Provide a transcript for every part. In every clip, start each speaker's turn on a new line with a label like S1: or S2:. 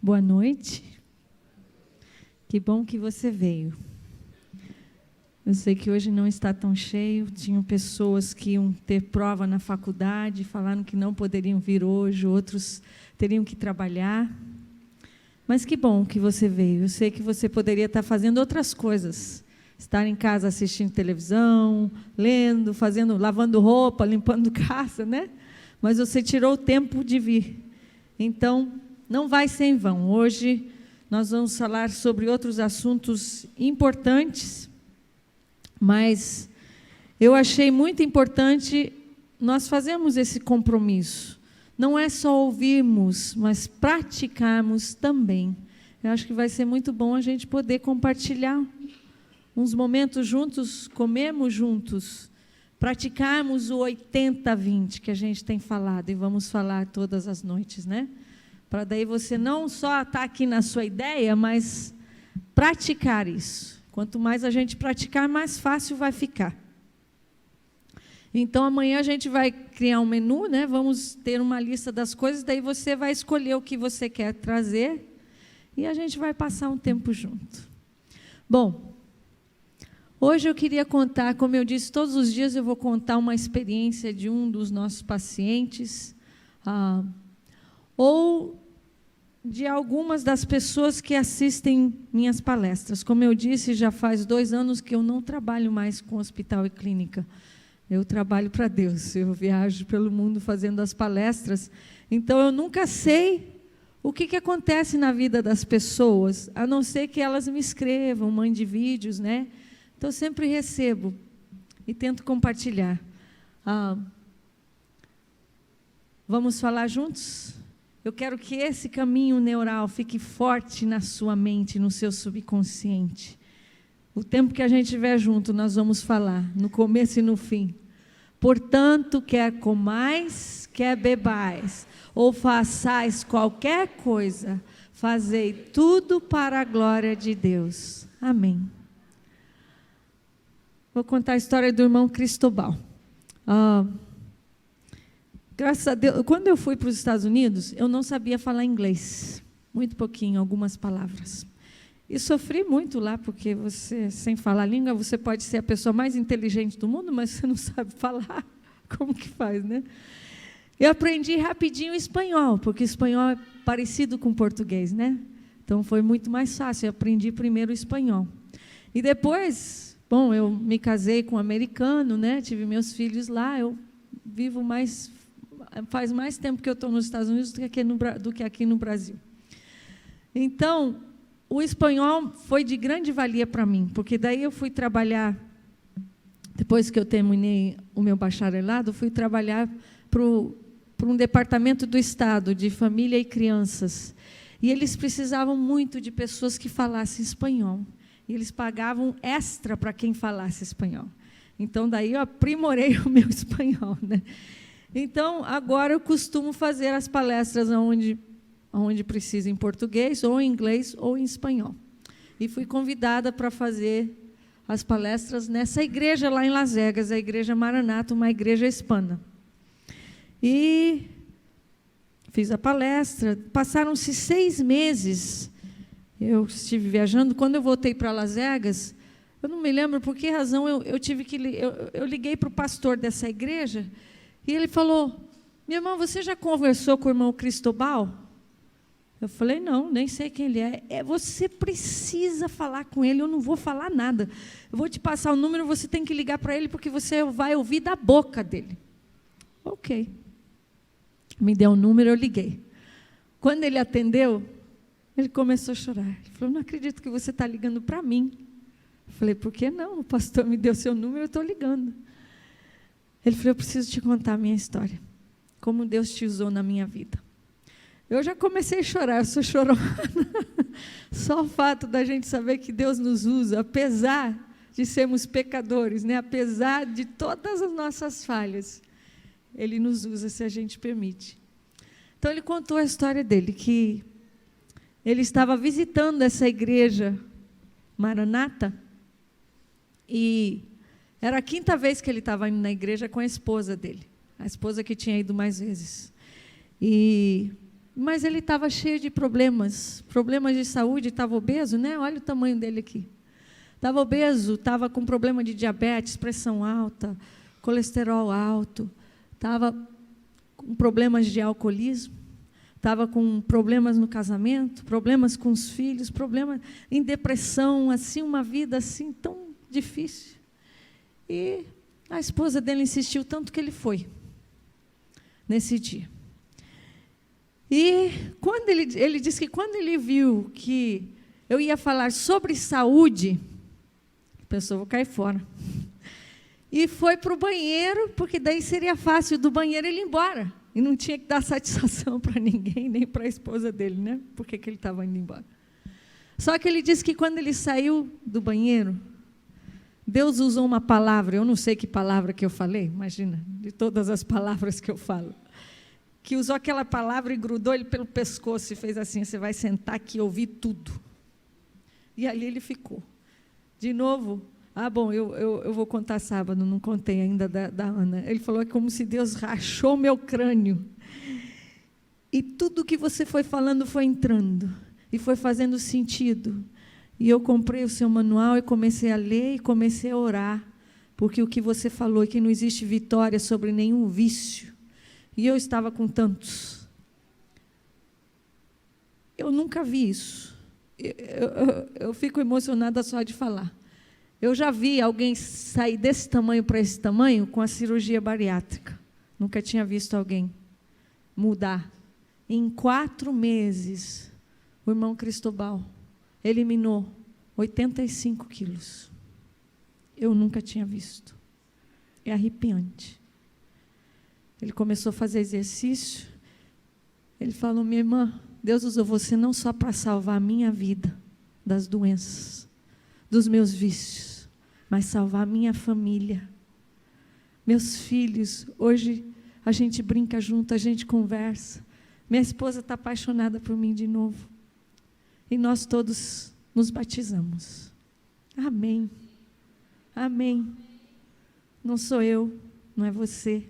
S1: Boa noite. Que bom que você veio. Eu sei que hoje não está tão cheio, tinham pessoas que iam ter prova na faculdade, falaram que não poderiam vir hoje, outros teriam que trabalhar. Mas que bom que você veio. Eu sei que você poderia estar fazendo outras coisas, estar em casa assistindo televisão, lendo, lavando roupa, limpando casa, né? Mas você tirou o tempo de vir. Então, não vai ser em vão. Hoje nós vamos falar sobre outros assuntos importantes, mas eu achei muito importante nós fazermos esse compromisso. Não é só ouvirmos, mas praticarmos também. Eu acho que vai ser muito bom a gente poder compartilhar uns momentos juntos, comermos juntos, praticarmos o 80-20 que a gente tem falado e vamos falar todas as noites, né? Para daí você não só estar aqui na sua ideia, mas praticar isso. Quanto mais a gente praticar, mais fácil vai ficar. Então, amanhã a gente vai criar um menu, né? Vamos ter uma lista das coisas, daí você vai escolher o que você quer trazer e a gente vai passar um tempo junto. Bom, hoje eu queria contar, como eu disse, todos os dias eu vou contar uma experiência de um dos nossos pacientes, ou de algumas das pessoas que assistem minhas palestras. Como eu disse, já faz 2 anos que eu não trabalho mais com hospital e clínica. Eu trabalho para Deus, eu viajo pelo mundo fazendo as palestras, então eu nunca sei o que acontece na vida das pessoas, a não ser que elas me escrevam, mandem vídeos, né? Então, eu sempre recebo e tento compartilhar. Vamos falar juntos? Eu quero que esse caminho neural fique forte na sua mente, no seu subconsciente. O tempo que a gente estiver junto, nós vamos falar, no começo e no fim. Portanto, quer comais, quer bebais, ou façais qualquer coisa, fazei tudo para a glória de Deus. Amém. Vou contar a história do irmão Cristóbal. Graças a Deus, quando eu fui para os Estados Unidos, eu não sabia falar inglês. Muito pouquinho, algumas palavras. E sofri muito lá, porque você, sem falar a língua, você pode ser a pessoa mais inteligente do mundo, mas você não sabe falar. Como que faz, né? Eu aprendi rapidinho espanhol, porque espanhol é parecido com português, né? Então, foi muito mais fácil. Eu aprendi primeiro o espanhol. E depois, bom, eu me casei com um americano, né? Tive meus filhos lá, eu vivo mais... Faz mais tempo que eu estou nos Estados Unidos do que aqui no Brasil. Então, o espanhol foi de grande valia para mim, porque daí eu fui trabalhar, depois que eu terminei o meu bacharelado, fui trabalhar para um departamento do Estado de família e crianças. E eles precisavam muito de pessoas que falassem espanhol. E eles pagavam extra para quem falasse espanhol. Então, daí eu aprimorei o meu espanhol, né? Então, agora eu costumo fazer as palestras onde precisa em português, ou em inglês, ou em espanhol. E fui convidada para fazer as palestras nessa igreja lá em Las Vegas, a Igreja Maranata, uma igreja hispana. E fiz a palestra, passaram-se 6 meses, eu estive viajando. Quando eu voltei para Las Vegas, eu não me lembro por que razão eu liguei para o pastor dessa igreja, e ele falou: minha irmã, você já conversou com o irmão Cristóbal? Eu falei: não, nem sei quem ele é. Você precisa falar com ele, eu não vou falar nada. Eu vou te passar o número, você tem que ligar para ele, porque você vai ouvir da boca dele. Ok. Me deu o número, eu liguei. Quando ele atendeu, ele começou a chorar. Ele falou: não acredito que você está ligando para mim. Eu falei: por que não? O pastor me deu seu número, eu estou ligando. Ele falou: eu preciso te contar a minha história, como Deus te usou na minha vida. Eu já comecei a chorar, eu sou chorona. Só o fato da gente saber que Deus nos usa, apesar de sermos pecadores, né? Apesar de todas as nossas falhas, Ele nos usa se a gente permite. Então, ele contou a história dele, que ele estava visitando essa igreja Maranata, e era a 5ª vez que ele estava indo na igreja com a esposa dele, a esposa que tinha ido mais vezes. E mas ele estava cheio de problemas de saúde, estava obeso, né? Olha o tamanho dele aqui. Estava obeso, estava com problema de diabetes, pressão alta, colesterol alto, estava com problemas de alcoolismo, estava com problemas no casamento, problemas com os filhos, problemas em depressão, assim, uma vida assim tão difícil. E a esposa dele insistiu tanto que ele foi, nesse dia. E quando ele disse que quando ele viu que eu ia falar sobre saúde, pensou, vou cair fora. E foi para o banheiro, porque daí seria fácil do banheiro ele ir embora. E não tinha que dar satisfação para ninguém, nem para a esposa dele, né? Por que ele estava indo embora. Só que ele disse que quando ele saiu do banheiro, Deus usou uma palavra, eu não sei que palavra que eu falei, imagina, de todas as palavras que eu falo, que usou aquela palavra e grudou ele pelo pescoço e fez assim, você vai sentar aqui e ouvir tudo. E ali ele ficou. De novo, eu vou contar sábado, não contei ainda da Ana. Ele falou, é como se Deus rachou meu crânio. E tudo que você foi falando foi entrando, e foi fazendo sentido. E eu comprei o seu manual e comecei a ler e comecei a orar, porque o que você falou é que não existe vitória sobre nenhum vício. E eu estava com tantos. Eu nunca vi isso. Eu fico emocionada só de falar. Eu já vi alguém sair desse tamanho para esse tamanho com a cirurgia bariátrica. Nunca tinha visto alguém mudar. Em 4 meses, o irmão Cristobal eliminou 85 quilos. Eu nunca tinha visto. É arrepiante. Ele começou a fazer exercício. Ele falou, minha irmã, Deus usou você não só para salvar a minha vida das doenças, dos meus vícios, mas salvar a minha família, meus filhos. Hoje a gente brinca junto, a gente conversa. Minha esposa está apaixonada por mim de novo. E nós todos nos batizamos. Amém. Amém. Não sou eu, não é você.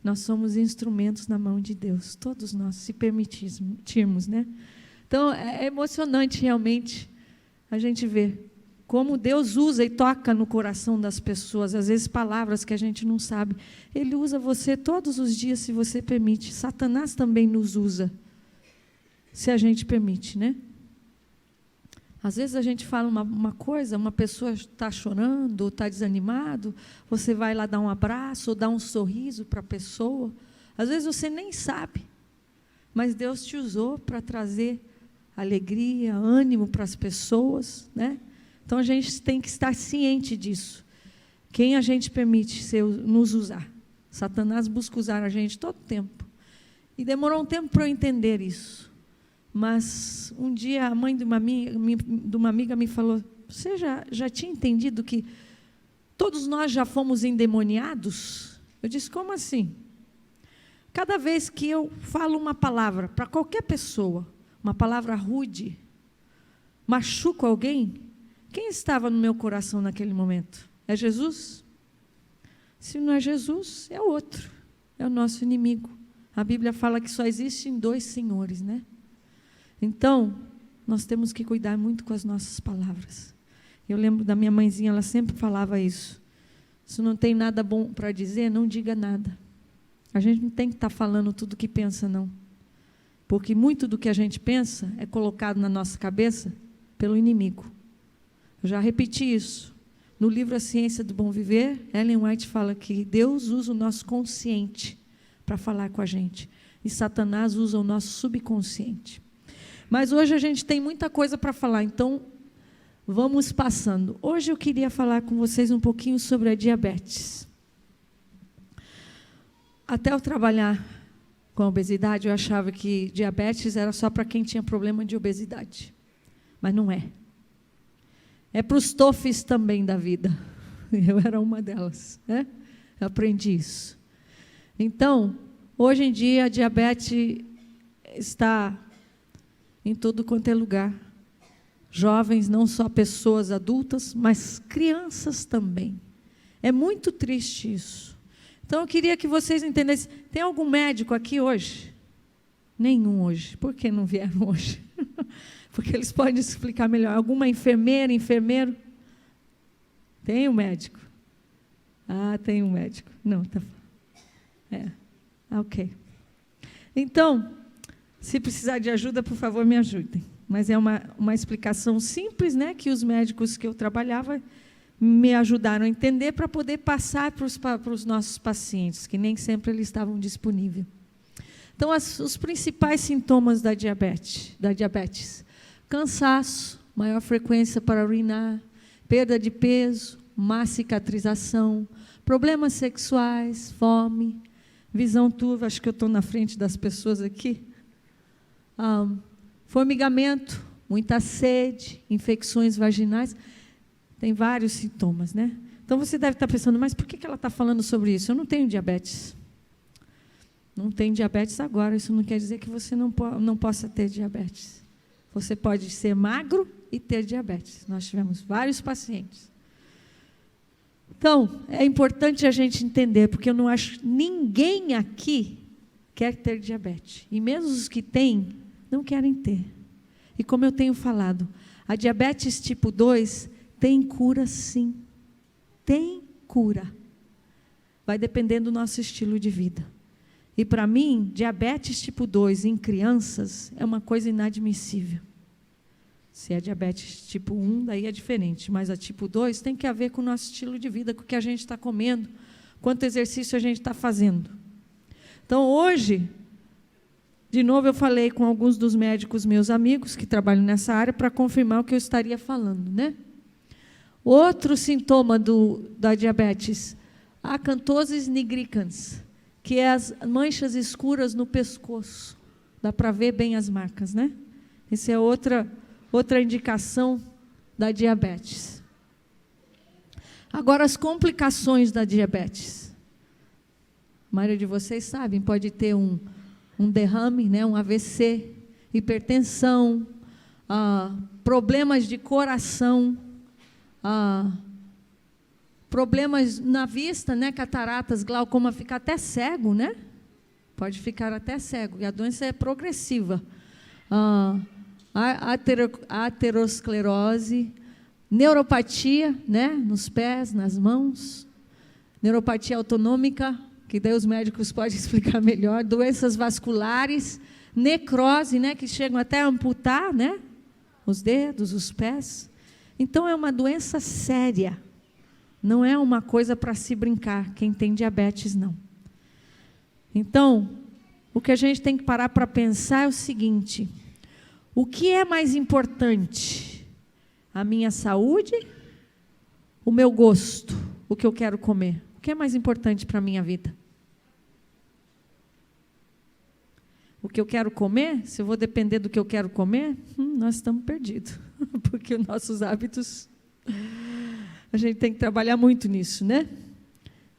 S1: Nós somos instrumentos na mão de Deus, todos nós, se permitirmos, né? Então, é emocionante realmente a gente ver como Deus usa e toca no coração das pessoas, às vezes palavras que a gente não sabe. Ele usa você todos os dias, se você permite. Satanás também nos usa, se a gente permite, né? Às vezes a gente fala uma coisa, uma pessoa está chorando, ou está desanimado, você vai lá dar um abraço, ou dar um sorriso para a pessoa. Às vezes você nem sabe, mas Deus te usou para trazer alegria, ânimo para as pessoas, né? Então a gente tem que estar ciente disso. Quem a gente permite nos usar? Satanás busca usar a gente todo o tempo. E demorou um tempo para eu entender isso. Mas um dia a mãe de uma amiga me falou, você já tinha entendido que todos nós já fomos endemoniados? Eu disse, como assim? Cada vez que eu falo uma palavra para qualquer pessoa, uma palavra rude, machuco alguém, quem estava no meu coração naquele momento? É Jesus? Se não é Jesus, é outro, é o nosso inimigo. A Bíblia fala que só existem 2 senhores, né? Então, nós temos que cuidar muito com as nossas palavras. Eu lembro da minha mãezinha, ela sempre falava isso. Se não tem nada bom para dizer, não diga nada. A gente não tem que estar falando tudo o que pensa, não. Porque muito do que a gente pensa é colocado na nossa cabeça pelo inimigo. Eu já repeti isso. No livro A Ciência do Bom Viver, Ellen White fala que Deus usa o nosso consciente para falar com a gente. E Satanás usa o nosso subconsciente. Mas hoje a gente tem muita coisa para falar, então vamos passando. Hoje eu queria falar com vocês um pouquinho sobre a diabetes. Até eu trabalhar com a obesidade, eu achava que diabetes era só para quem tinha problema de obesidade. Mas não é. É para os tofes também da vida. Eu era uma delas, né? Eu aprendi isso. Então, hoje em dia, a diabetes está em todo quanto é lugar. Jovens, não só pessoas adultas, mas crianças também. É muito triste isso. Então, eu queria que vocês entendessem. Tem algum médico aqui hoje? Nenhum hoje. Por que não vieram hoje? Porque eles podem explicar melhor. Alguma enfermeira, enfermeiro? Tem um médico? Ah, tem um médico. Não, tá. Ok. Então, se precisar de ajuda, por favor, me ajudem. Mas é uma explicação simples, né, que os médicos que eu trabalhava me ajudaram a entender para poder passar para os nossos pacientes, que nem sempre eles estavam disponíveis. Então, os principais sintomas da diabetes: cansaço, maior frequência para urinar, perda de peso, má cicatrização, problemas sexuais, fome, visão turva, acho que eu estou na frente das pessoas aqui, formigamento, muita sede, infecções vaginais, tem vários sintomas, né? Então você deve estar pensando, mas por que ela está falando sobre isso? Eu não tenho diabetes. Não tenho diabetes agora, isso não quer dizer que você não possa ter diabetes. Você pode ser magro e ter diabetes. Nós tivemos vários pacientes. Então, é importante a gente entender, porque eu não acho ninguém aqui quer ter diabetes. E mesmo os que têm, não querem ter. E como eu tenho falado, a diabetes tipo 2 tem cura sim. Tem cura. Vai depender do nosso estilo de vida. E para mim, diabetes tipo 2 em crianças é uma coisa inadmissível. Se é diabetes tipo 1, daí é diferente. Mas a tipo 2 tem que a ver com o nosso estilo de vida, com o que a gente está comendo, quanto exercício a gente está fazendo. Então, hoje, de novo, eu falei com alguns dos médicos meus amigos que trabalham nessa área para confirmar o que eu estaria falando, né? Outro sintoma da diabetes, acantoses nigricans, que é as manchas escuras no pescoço. Dá para ver bem as marcas, né? Essa é outra indicação da diabetes. Agora, as complicações da diabetes. A maioria de vocês sabem, pode ter um derrame, né, um AVC, hipertensão, problemas de coração, problemas na vista, né, cataratas, glaucoma, fica até cego, né? Pode ficar até cego, e a doença é progressiva. Aterosclerose, neuropatia, né, nos pés, nas mãos, neuropatia autonômica, que daí os médicos podem explicar melhor, doenças vasculares, necrose, né, que chegam até a amputar, né, os dedos, os pés. Então, é uma doença séria, não é uma coisa para se brincar, quem tem diabetes, não. Então, o que a gente tem que parar para pensar é o seguinte: o que é mais importante? A minha saúde? O meu gosto? O que eu quero comer? O que é mais importante para a minha vida? O que eu quero comer? Se eu vou depender do que eu quero comer, nós estamos perdidos. Porque os nossos hábitos, a gente tem que trabalhar muito nisso, né?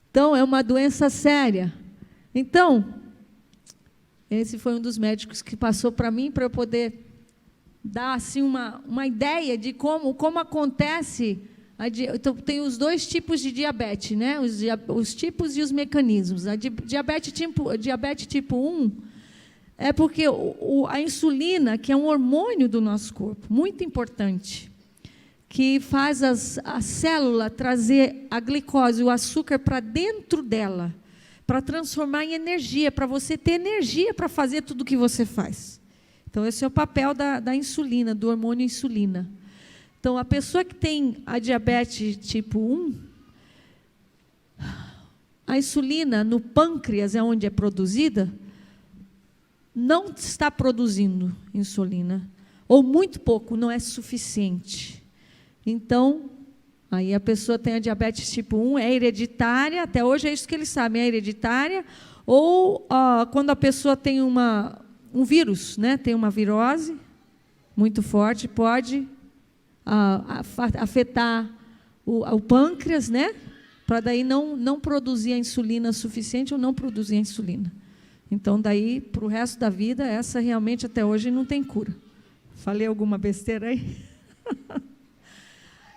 S1: Então, é uma doença séria. Então, esse foi um dos médicos que passou para mim, para eu poder dar assim, uma ideia de como acontece. Então, tem os dois tipos de diabetes, né? Os tipos e os mecanismos. A diabetes tipo 1 é porque a insulina, que é um hormônio do nosso corpo, muito importante, que faz a célula trazer a glicose, o açúcar, para dentro dela, para transformar em energia, para você ter energia para fazer tudo o que você faz. Então, esse é o papel da insulina, do hormônio insulina. Então, a pessoa que tem a diabetes tipo 1, a insulina no pâncreas, é onde é produzida, não está produzindo insulina, ou muito pouco, não é suficiente. Então, aí a pessoa tem a diabetes tipo 1, é hereditária, até hoje é isso que eles sabem, é hereditária, ou quando a pessoa tem um vírus, né, tem uma virose muito forte, pode afetar o pâncreas, né, para daí não produzir a insulina suficiente ou não produzir a insulina. Então, daí, para o resto da vida, essa realmente até hoje não tem cura. Falei alguma besteira aí?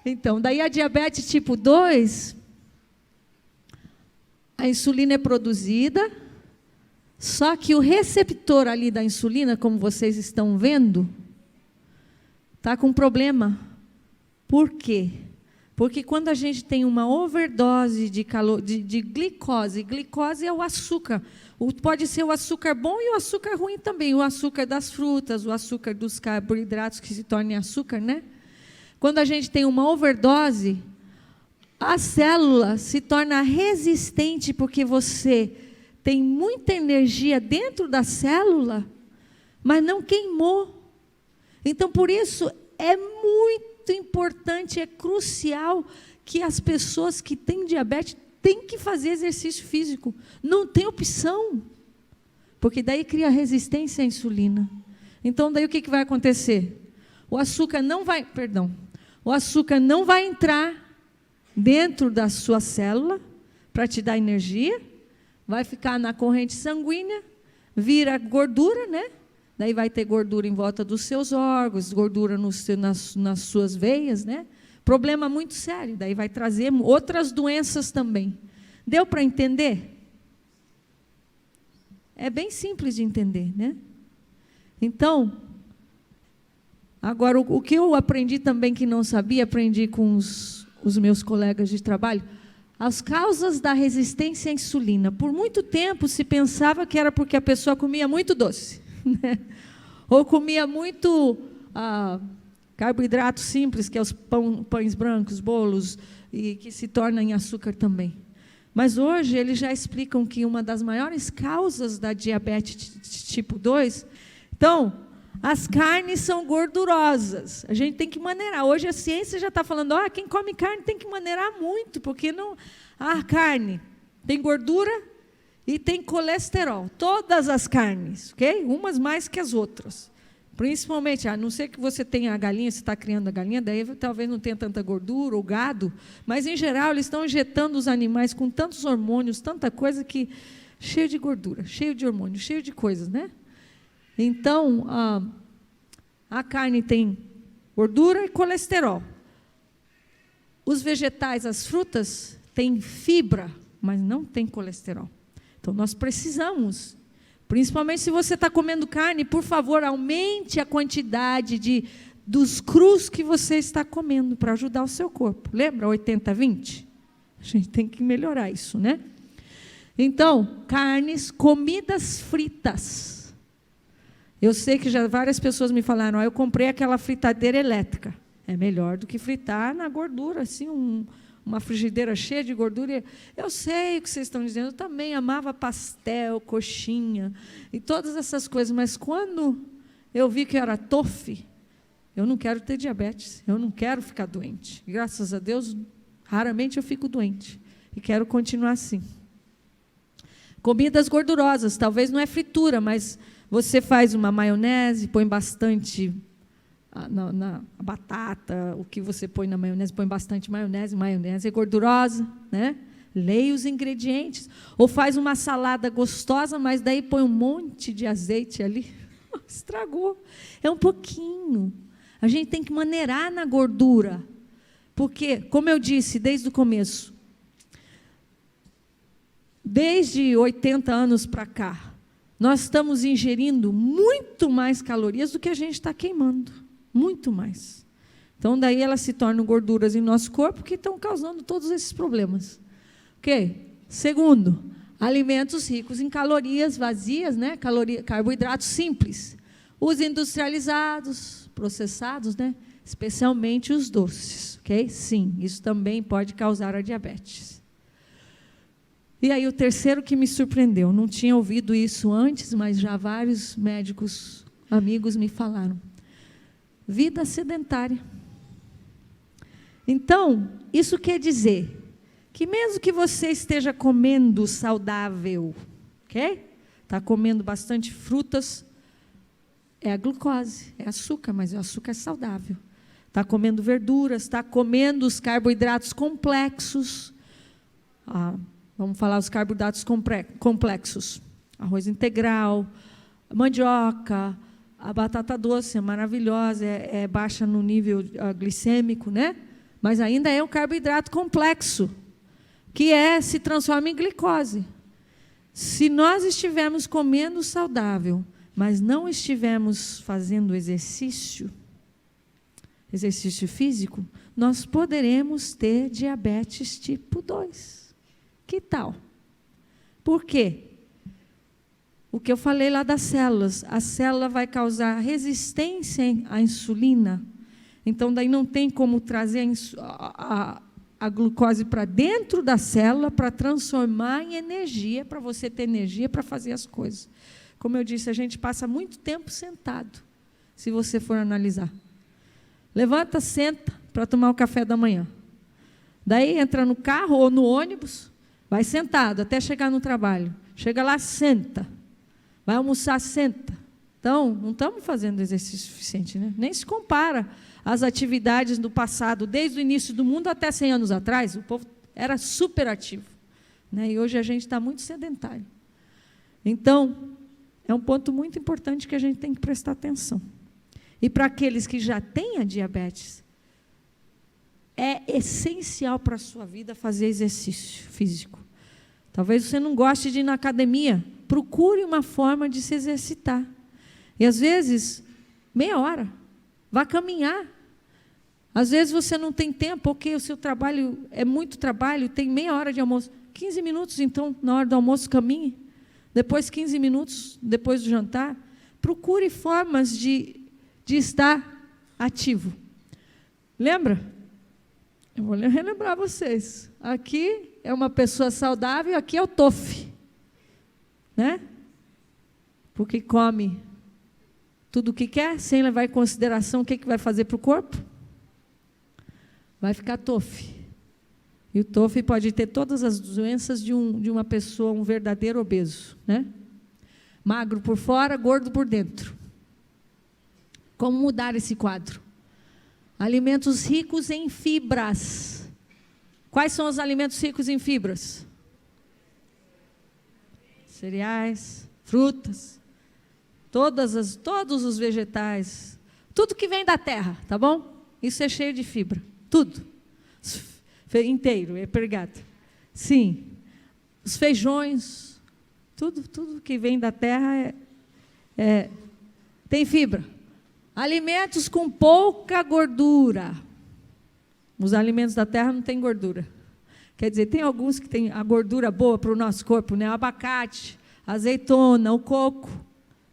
S1: Então, daí a diabetes tipo 2, a insulina é produzida, Só que o receptor ali da insulina, como vocês estão vendo, está com problema. Por quê? Porque quando a gente tem uma overdose de glicose, glicose é o açúcar. Pode ser o açúcar bom e o açúcar ruim também. O açúcar das frutas, o açúcar dos carboidratos que se tornem açúcar, né? Quando a gente tem uma overdose, a célula se torna resistente porque você tem muita energia dentro da célula, mas não queimou. Então, por isso, é muito importante, é crucial que as pessoas que têm diabetes têm que fazer exercício físico. Não tem opção, porque daí cria resistência à insulina. Então, daí o que vai acontecer? O açúcar não vai entrar dentro da sua célula para te dar energia, vai ficar na corrente sanguínea, vira gordura, né? Daí vai ter gordura em volta dos seus órgãos, gordura nas suas veias, né? Problema muito sério, daí vai trazer outras doenças também. Deu para entender? É bem simples de entender, né? Então, agora o que eu aprendi também que não sabia, aprendi com os meus colegas de trabalho, as causas da resistência à insulina. Por muito tempo se pensava que era porque a pessoa comia muito doce, né? Ou comia muito carboidrato simples, que é os pães brancos, bolos, e que se tornam em açúcar também. Mas hoje eles já explicam que uma das maiores causas da diabetes tipo 2, então, as carnes são gordurosas, a gente tem que maneirar. Hoje a ciência já está falando, quem come carne tem que maneirar muito, porque não, a carne tem gordura e tem colesterol, todas as carnes, ok? Umas mais que as outras. Principalmente, a não ser que você tenha a galinha, você está criando a galinha, daí talvez não tenha tanta gordura, ou gado, mas, em geral, eles estão injetando os animais com tantos hormônios, tanta coisa que, cheio de gordura, cheio de hormônio, cheio de coisas, né? Então, a carne tem gordura e colesterol. Os vegetais, as frutas, têm fibra, mas não tem colesterol. Então, nós precisamos, principalmente se você está comendo carne, por favor, aumente a quantidade dos crus que você está comendo, para ajudar o seu corpo. Lembra 80-20? A gente tem que melhorar isso, né? Então, carnes, comidas fritas. Eu sei que já várias pessoas me falaram, eu comprei aquela fritadeira elétrica. É melhor do que fritar na gordura, assim, uma frigideira cheia de gordura. Eu sei o que vocês estão dizendo, eu também amava pastel, coxinha e todas essas coisas, mas quando eu vi que era tofu, eu não quero ter diabetes, eu não quero ficar doente. Graças a Deus, raramente eu fico doente e quero continuar assim. Comidas gordurosas, talvez não é fritura, mas você faz uma maionese, põe bastante na batata, o que você põe na maionese, põe bastante maionese é gordurosa, né? Leia os ingredientes. Ou faz uma salada gostosa, mas daí põe um monte de azeite ali, estragou. É um pouquinho. A gente tem que maneirar na gordura, porque, como eu disse desde o começo, desde 80 anos para cá, nós estamos ingerindo muito mais calorias do que a gente está queimando. Muito mais. Então, daí elas se tornam gorduras em nosso corpo que estão causando todos esses problemas. Ok? Segundo, alimentos ricos em calorias vazias, né? Carboidratos simples. Os industrializados, processados, né? Especialmente os doces. Ok? Sim, isso também pode causar a diabetes. E aí o terceiro que me surpreendeu, não tinha ouvido isso antes, mas já vários médicos amigos me falaram. Vida sedentária. Então, isso quer dizer que mesmo que você esteja comendo saudável, ok? Está comendo bastante frutas, é a glucose, é açúcar, mas o açúcar é saudável. Está comendo verduras, está comendo os carboidratos complexos. Vamos falar os carboidratos complexos. Arroz integral, mandioca, a batata doce é maravilhosa, é baixa no nível glicêmico, né? Mas ainda é um carboidrato complexo, que se transforma em glicose. Se nós estivermos comendo saudável, mas não estivermos fazendo exercício físico, nós poderemos ter diabetes tipo 2. Que tal? Por quê? O que eu falei lá das células, a célula vai causar resistência à insulina, então daí não tem como trazer a glucose para dentro da célula para transformar em energia, para você ter energia para fazer as coisas. Como eu disse, a gente passa muito tempo sentado, se você for analisar. Levanta, senta para tomar o café da manhã. Daí entra no carro ou no ônibus, vai sentado até chegar no trabalho. Chega lá, senta. Vai almoçar, senta. Então, não estamos fazendo exercício suficiente, né? Nem se compara às atividades do passado, desde o início do mundo até 100 anos atrás, o povo era super ativo, né? E hoje a gente está muito sedentário. Então, é um ponto muito importante que a gente tem que prestar atenção. E para aqueles que já têm a diabetes, é essencial para a sua vida fazer exercício físico. Talvez você não goste de ir na academia, procure uma forma de se exercitar. E às vezes, meia hora, vá caminhar. Às vezes você não tem tempo, porque o seu trabalho é muito trabalho, tem meia hora de almoço. 15 minutos, então, na hora do almoço, caminhe. Depois, 15 minutos, depois do jantar. Procure formas de estar ativo. Lembra? Eu vou relembrar vocês. Aqui é uma pessoa saudável, aqui é o TOF. Né? Porque come tudo o que quer, sem levar em consideração o que vai fazer para o corpo. Vai ficar TOF. E o TOF pode ter todas as doenças de uma pessoa, um verdadeiro obeso, né? Magro por fora, gordo por dentro. Como mudar esse quadro? Alimentos ricos em fibras. Quais são os alimentos ricos em fibras? Cereais, frutas, todos os vegetais, tudo que vem da terra, tá bom? Isso é cheio de fibra, tudo. Inteiro, obrigado. Sim, os feijões, tudo que vem da terra tem fibra. Alimentos com pouca gordura. Os alimentos da terra não têm gordura. Quer dizer, tem alguns que têm a gordura boa para o nosso corpo, né? O abacate, a azeitona, o coco,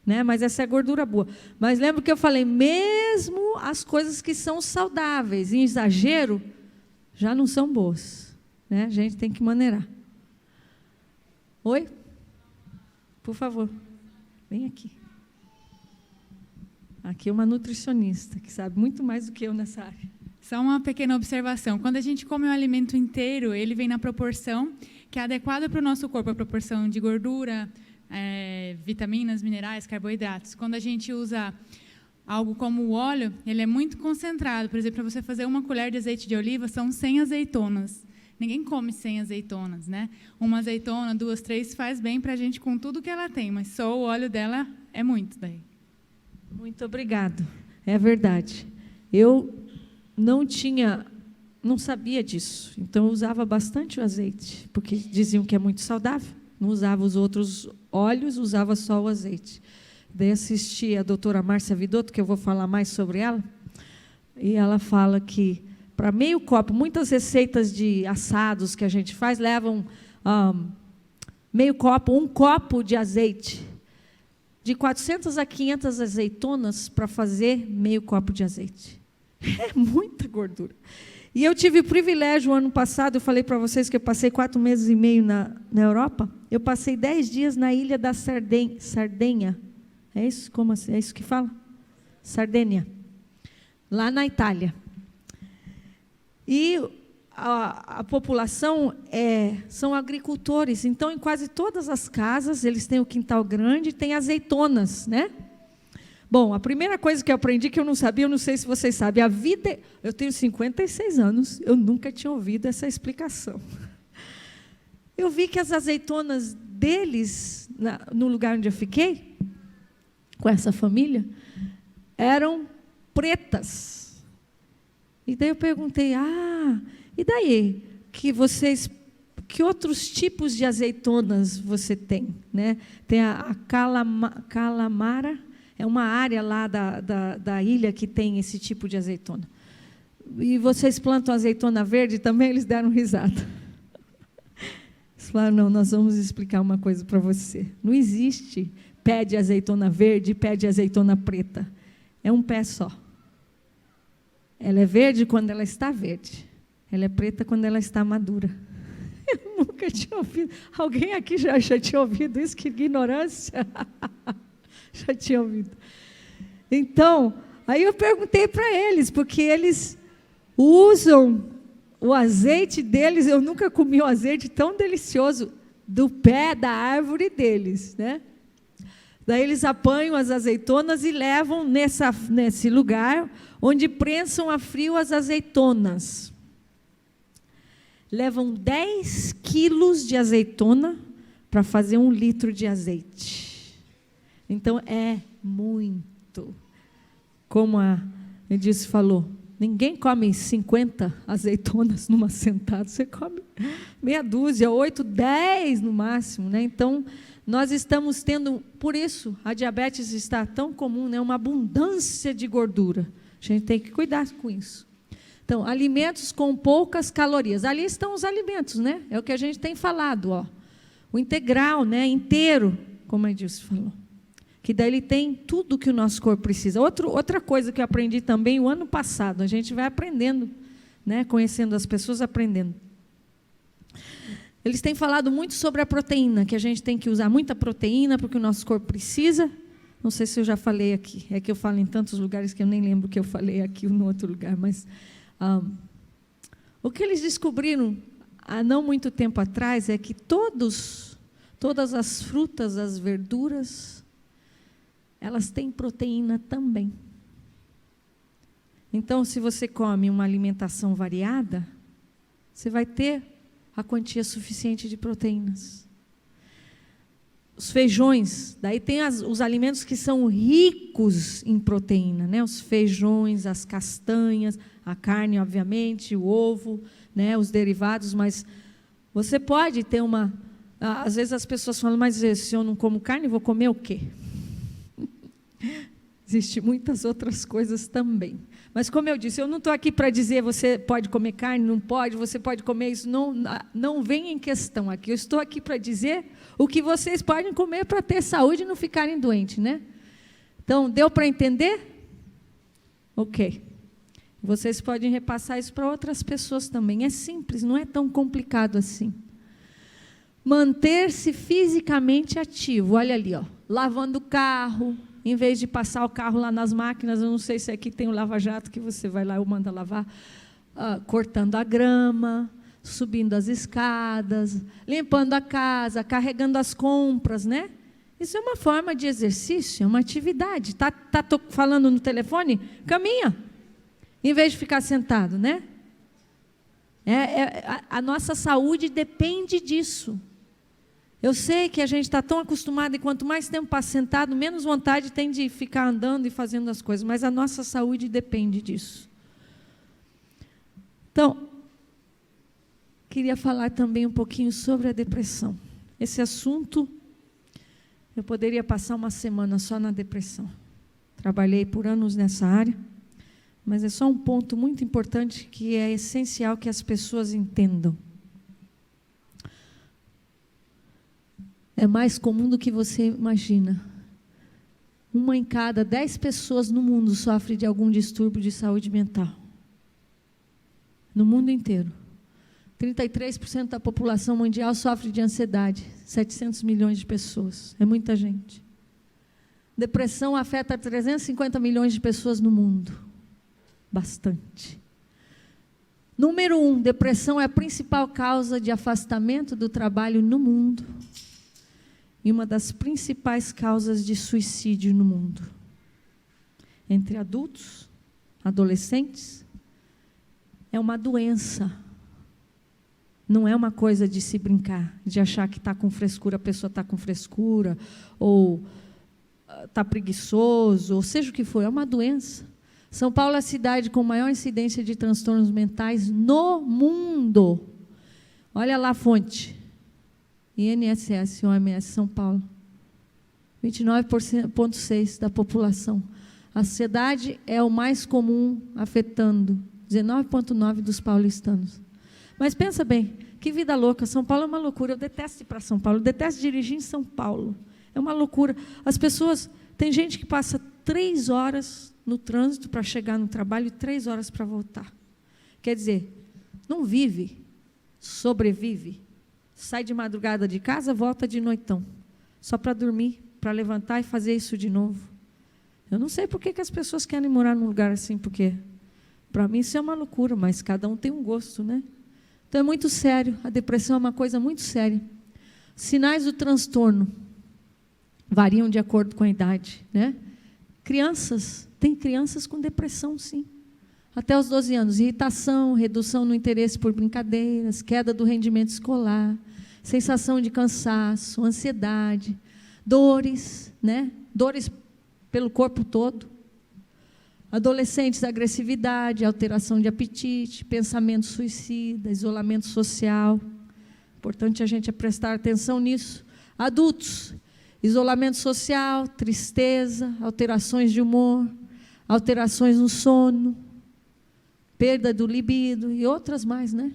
S1: né? Mas essa é a gordura boa. Mas lembra que eu falei, mesmo as coisas que são saudáveis, em exagero, já não são boas, né? A gente tem que maneirar. Oi? Por favor, vem aqui. Aqui é uma nutricionista, que sabe muito mais do que eu nessa área.
S2: Só uma pequena observação. Quando a gente come um alimento inteiro, ele vem na proporção que é adequada para o nosso corpo, a proporção de gordura, vitaminas, minerais, carboidratos. Quando a gente usa algo como o óleo, ele é muito concentrado. Por exemplo, para você fazer uma colher de azeite de oliva, são 100 azeitonas. Ninguém come 100 azeitonas, né? Uma azeitona, 2, 3, faz bem para a gente com tudo que ela tem, mas só o óleo dela é muito daí.
S1: Muito obrigado. É verdade. Eu não sabia disso. Então, eu usava bastante o azeite, porque diziam que é muito saudável. Não usava os outros óleos, usava só o azeite. Daí assisti a doutora Márcia Vidotto, que eu vou falar mais sobre ela, e ela fala que para meio copo, muitas receitas de assados que a gente faz levam meio copo, um copo de azeite, de 400 a 500 azeitonas para fazer meio copo de azeite. É muita gordura. E eu tive o privilégio, ano passado, eu falei para vocês que eu passei 4 meses e meio na Europa, eu passei 10 dias na ilha da Sardenha. É isso? Como assim? É isso que fala? Sardênia. Lá na Itália. E a população são agricultores. Então, em quase todas as casas, eles têm o quintal grande e tem azeitonas, né? Bom, a primeira coisa que eu aprendi, que eu não sabia, eu não sei se vocês sabem, eu tenho 56 anos, eu nunca tinha ouvido essa explicação. Eu vi que as azeitonas deles, no lugar onde eu fiquei, com essa família, eram pretas. E daí eu perguntei, e daí? Que que outros tipos de azeitonas você tem, né? Tem a Calamara, é uma área lá da ilha que tem esse tipo de azeitona. E vocês plantam azeitona verde também? Eles deram risada. Eles falaram, não, nós vamos explicar uma coisa para você. Não existe pé de azeitona verde e pé de azeitona preta. É um pé só. Ela é verde quando ela está verde. Ela é preta quando ela está madura. Eu nunca tinha ouvido. Alguém aqui já tinha ouvido isso? Que ignorância. Já tinha ouvido. Então, aí eu perguntei para eles, porque eles usam o azeite deles. Eu nunca comi um azeite tão delicioso do pé da árvore deles, né? Daí eles apanham as azeitonas e levam nesse lugar onde prensam a frio as azeitonas. Levam 10 quilos de azeitona para fazer 1 litro de azeite. Então, é muito. Como a Edith falou, ninguém come 50 azeitonas numa sentada. Você come meia dúzia, 8, 10 no máximo, né? Então, nós estamos tendo, por isso, a diabetes está tão comum, né? Uma abundância de gordura. A gente tem que cuidar com isso. Então, alimentos com poucas calorias. Ali estão os alimentos, né? É o que a gente tem falado, ó. O integral, né? Inteiro, como a Edilce falou. Que daí ele tem tudo que o nosso corpo precisa. Outra coisa que eu aprendi também o ano passado, a gente vai aprendendo, né? Conhecendo as pessoas, aprendendo. Eles têm falado muito sobre a proteína, que a gente tem que usar muita proteína, porque o nosso corpo precisa. Não sei se eu já falei aqui. É que eu falo em tantos lugares que eu nem lembro que eu falei aqui ou no outro lugar, mas... o que eles descobriram há não muito tempo atrás é que todas as frutas, as verduras, elas têm proteína também. Então, se você come uma alimentação variada, você vai ter a quantia suficiente de proteínas. Os feijões, daí tem os alimentos que são ricos em proteína, né? Os feijões, as castanhas, a carne, obviamente, o ovo, né? Os derivados, mas você pode ter uma... Às vezes as pessoas falam, mas se eu não como carne, vou comer o quê? Existem muitas outras coisas também. Mas, como eu disse, eu não estou aqui para dizer você pode comer carne, não pode, você pode comer isso. Não vem em questão aqui. Eu estou aqui para dizer o que vocês podem comer para ter saúde e não ficarem doentes, né? Então, deu para entender? Ok. Vocês podem repassar isso para outras pessoas também. É simples, não é tão complicado assim. Manter-se fisicamente ativo. Olha ali, ó, lavando o carro. Em vez de passar o carro lá nas máquinas, eu não sei se aqui tem o lava-jato, que você vai lá e manda lavar, cortando a grama, subindo as escadas, limpando a casa, carregando as compras, né? Isso é uma forma de exercício, é uma atividade. Tá falando no telefone? Caminha, em vez de ficar sentado, né? A nossa saúde depende disso. Eu sei que a gente está tão acostumado, e quanto mais tempo passa sentado, menos vontade tem de ficar andando e fazendo as coisas, mas a nossa saúde depende disso. Então, queria falar também um pouquinho sobre a depressão. Esse assunto, eu poderia passar uma semana só na depressão. Trabalhei por anos nessa área, mas é só um ponto muito importante que é essencial que as pessoas entendam. É mais comum do que você imagina. 1 em cada 10 pessoas no mundo sofre de algum distúrbio de saúde mental. No mundo inteiro. 33% da população mundial sofre de ansiedade. 700 milhões de pessoas. É muita gente. Depressão afeta 350 milhões de pessoas no mundo. Bastante. Número 1, depressão é a principal causa de afastamento do trabalho no mundo. E uma das principais causas de suicídio no mundo. Entre adultos, adolescentes, é uma doença. Não é uma coisa de se brincar, de achar que está com frescura, a pessoa está com frescura, ou está preguiçoso, ou seja o que for, é uma doença. São Paulo é a cidade com maior incidência de transtornos mentais no mundo. Olha lá a fonte. INSS, OMS, São Paulo. 29,6% da população. A ansiedade é o mais comum, afetando 19,9% dos paulistanos. Mas pensa bem, que vida louca. São Paulo é uma loucura. Eu detesto ir para São Paulo. Eu detesto dirigir em São Paulo. É uma loucura. As pessoas... Tem gente que passa 3 horas no trânsito para chegar no trabalho e 3 horas para voltar. Quer dizer, não vive, sobrevive. Sai de madrugada de casa, volta de noitão. Só para dormir, para levantar e fazer isso de novo. Eu não sei por que as pessoas querem morar num lugar assim, porque para mim isso é uma loucura, mas cada um tem um gosto, né? Então é muito sério, a depressão é uma coisa muito séria. Sinais do transtorno variam de acordo com a idade, né? Tem crianças com depressão, sim. Até os 12 anos, irritação, redução no interesse por brincadeiras, queda do rendimento escolar, sensação de cansaço, ansiedade, dores, né? Dores pelo corpo todo. Adolescentes, agressividade, alteração de apetite, pensamento suicida, isolamento social. Importante a gente prestar atenção nisso. Adultos, isolamento social, tristeza, alterações de humor, alterações no sono, perda do libido e outras mais, né?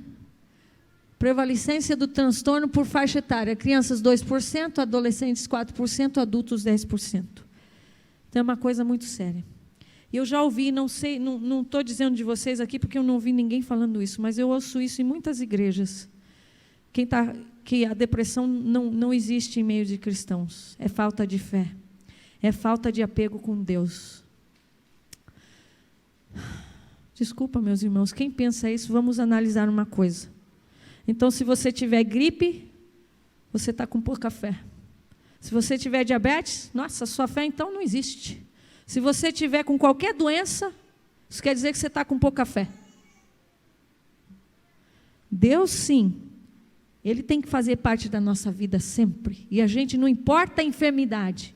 S1: Prevalecência do transtorno por faixa etária, crianças 2%, adolescentes 4%, adultos 10%. Então é uma coisa muito séria. E eu já ouvi, não sei, não estou dizendo de vocês aqui porque eu não ouvi ninguém falando isso, mas eu ouço isso em muitas igrejas. Que a depressão não existe em meio de cristãos. É falta de fé. É falta de apego com Deus. Desculpa, meus irmãos, quem pensa isso, vamos analisar uma coisa. Então, se você tiver gripe, você está com pouca fé. Se você tiver diabetes, nossa, sua fé então não existe. Se você tiver com qualquer doença, isso quer dizer que você está com pouca fé. Deus, sim, Ele tem que fazer parte da nossa vida sempre. E a gente, não importa a enfermidade,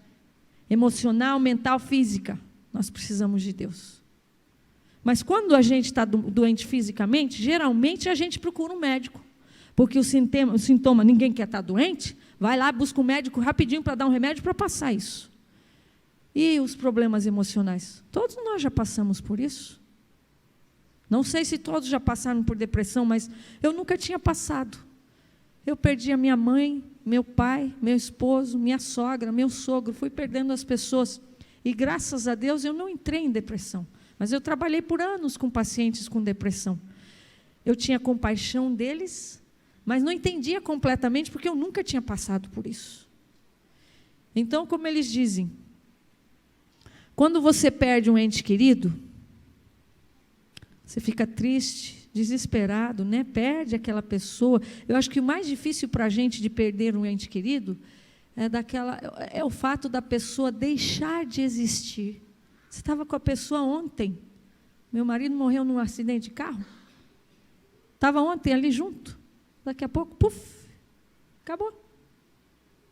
S1: emocional, mental, física, nós precisamos de Deus. Mas quando a gente está doente fisicamente, geralmente a gente procura um médico. Porque o sintoma, ninguém quer estar doente, vai lá, busca um médico rapidinho para dar um remédio para passar isso. E os problemas emocionais? Todos nós já passamos por isso. Não sei se todos já passaram por depressão, mas eu nunca tinha passado. Eu perdi a minha mãe, meu pai, meu esposo, minha sogra, meu sogro, fui perdendo as pessoas. E graças a Deus eu não entrei em depressão. Mas eu trabalhei por anos com pacientes com depressão. Eu tinha compaixão deles, mas não entendia completamente, porque eu nunca tinha passado por isso. Então, como eles dizem, quando você perde um ente querido, você fica triste, desesperado, né? Perde aquela pessoa. Eu acho que o mais difícil para a gente de perder um ente querido é o fato da pessoa deixar de existir. Você estava com a pessoa ontem. Meu marido morreu num acidente de carro. Estava ontem ali junto. Daqui a pouco, puf, acabou.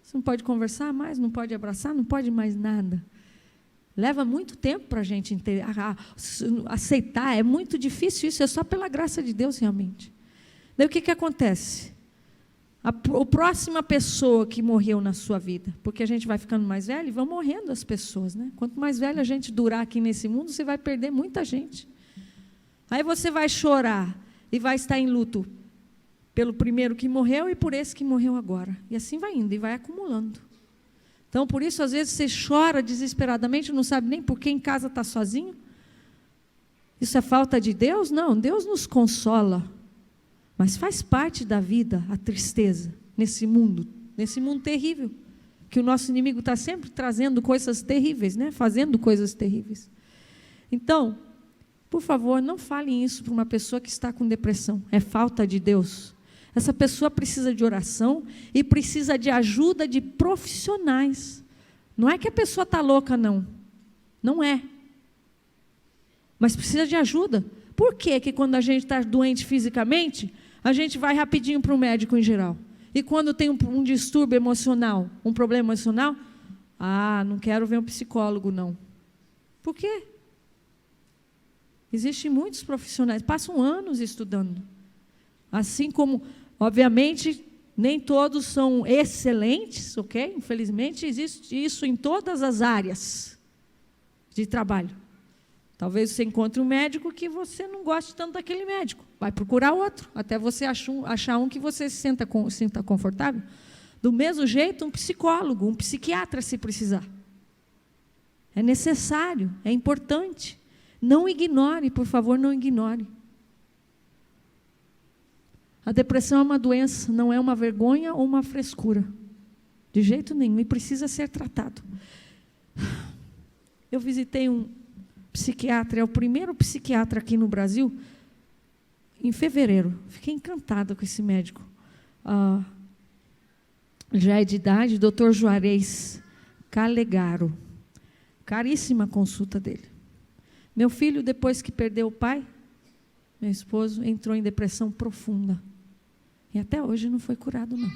S1: Você não pode conversar mais, não pode abraçar, não pode mais nada. Leva muito tempo para a gente aceitar, é muito difícil isso, é só pela graça de Deus realmente. Daí o que acontece? A próxima pessoa que morreu na sua vida, porque a gente vai ficando mais velho e vão morrendo as pessoas, né? Quanto mais velho a gente durar aqui nesse mundo, você vai perder muita gente. Aí você vai chorar e vai estar em luto pelo primeiro que morreu e por esse que morreu agora. E assim vai indo e vai acumulando. Então, por isso, às vezes, você chora desesperadamente, não sabe nem por que em casa está sozinho. Isso é falta de Deus? Não, Deus nos consola. Mas faz parte da vida a tristeza nesse mundo terrível, que o nosso inimigo está sempre trazendo coisas terríveis, né? Fazendo coisas terríveis. Então, por favor, não falem isso para uma pessoa que está com depressão. É falta de Deus. Essa pessoa precisa de oração e precisa de ajuda de profissionais. Não é que a pessoa está louca, não. Não é. Mas precisa de ajuda. Por que quando a gente está doente fisicamente, a gente vai rapidinho para o médico em geral? E quando tem um distúrbio emocional, um problema emocional, não quero ver um psicólogo, não. Por quê? Existem muitos profissionais, passam anos estudando. Assim como Obviamente, nem todos são excelentes, ok? Infelizmente, existe isso em todas as áreas de trabalho. Talvez você encontre um médico que você não goste tanto daquele médico. Vai procurar outro, até você achar um que você se sinta confortável. Do mesmo jeito, um psicólogo, um psiquiatra, se precisar. É necessário, é importante. Não ignore, por favor, não ignore. A depressão é uma doença, não é uma vergonha ou uma frescura. De jeito nenhum, e precisa ser tratado. Eu visitei um psiquiatra, é o primeiro psiquiatra aqui no Brasil, em fevereiro. Fiquei encantada com esse médico. Já é de idade, Dr. Juarez Calegaro. Caríssima consulta dele. Meu filho, depois que perdeu o pai, meu esposo, entrou em depressão profunda. E até hoje não foi curado, não.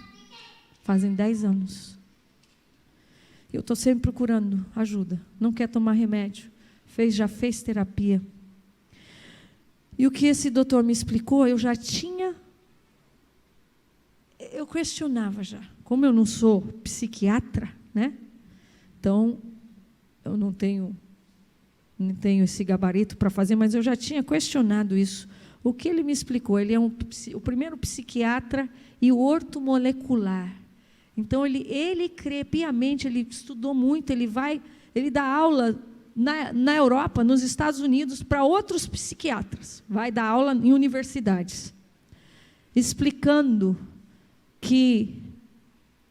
S1: Fazem 10 anos. Eu estou sempre procurando ajuda. Não quer tomar remédio. Já fez terapia. E o que esse doutor me explicou, eu questionava já. Como eu não sou psiquiatra, né? Então, eu não tenho esse gabarito para fazer, mas eu já tinha questionado isso. O que ele me explicou? Ele é o primeiro psiquiatra e ortomolecular. Então, ele crê piamente, ele estudou muito, ele dá aula na Europa, nos Estados Unidos, para outros psiquiatras. Vai dar aula em universidades, explicando que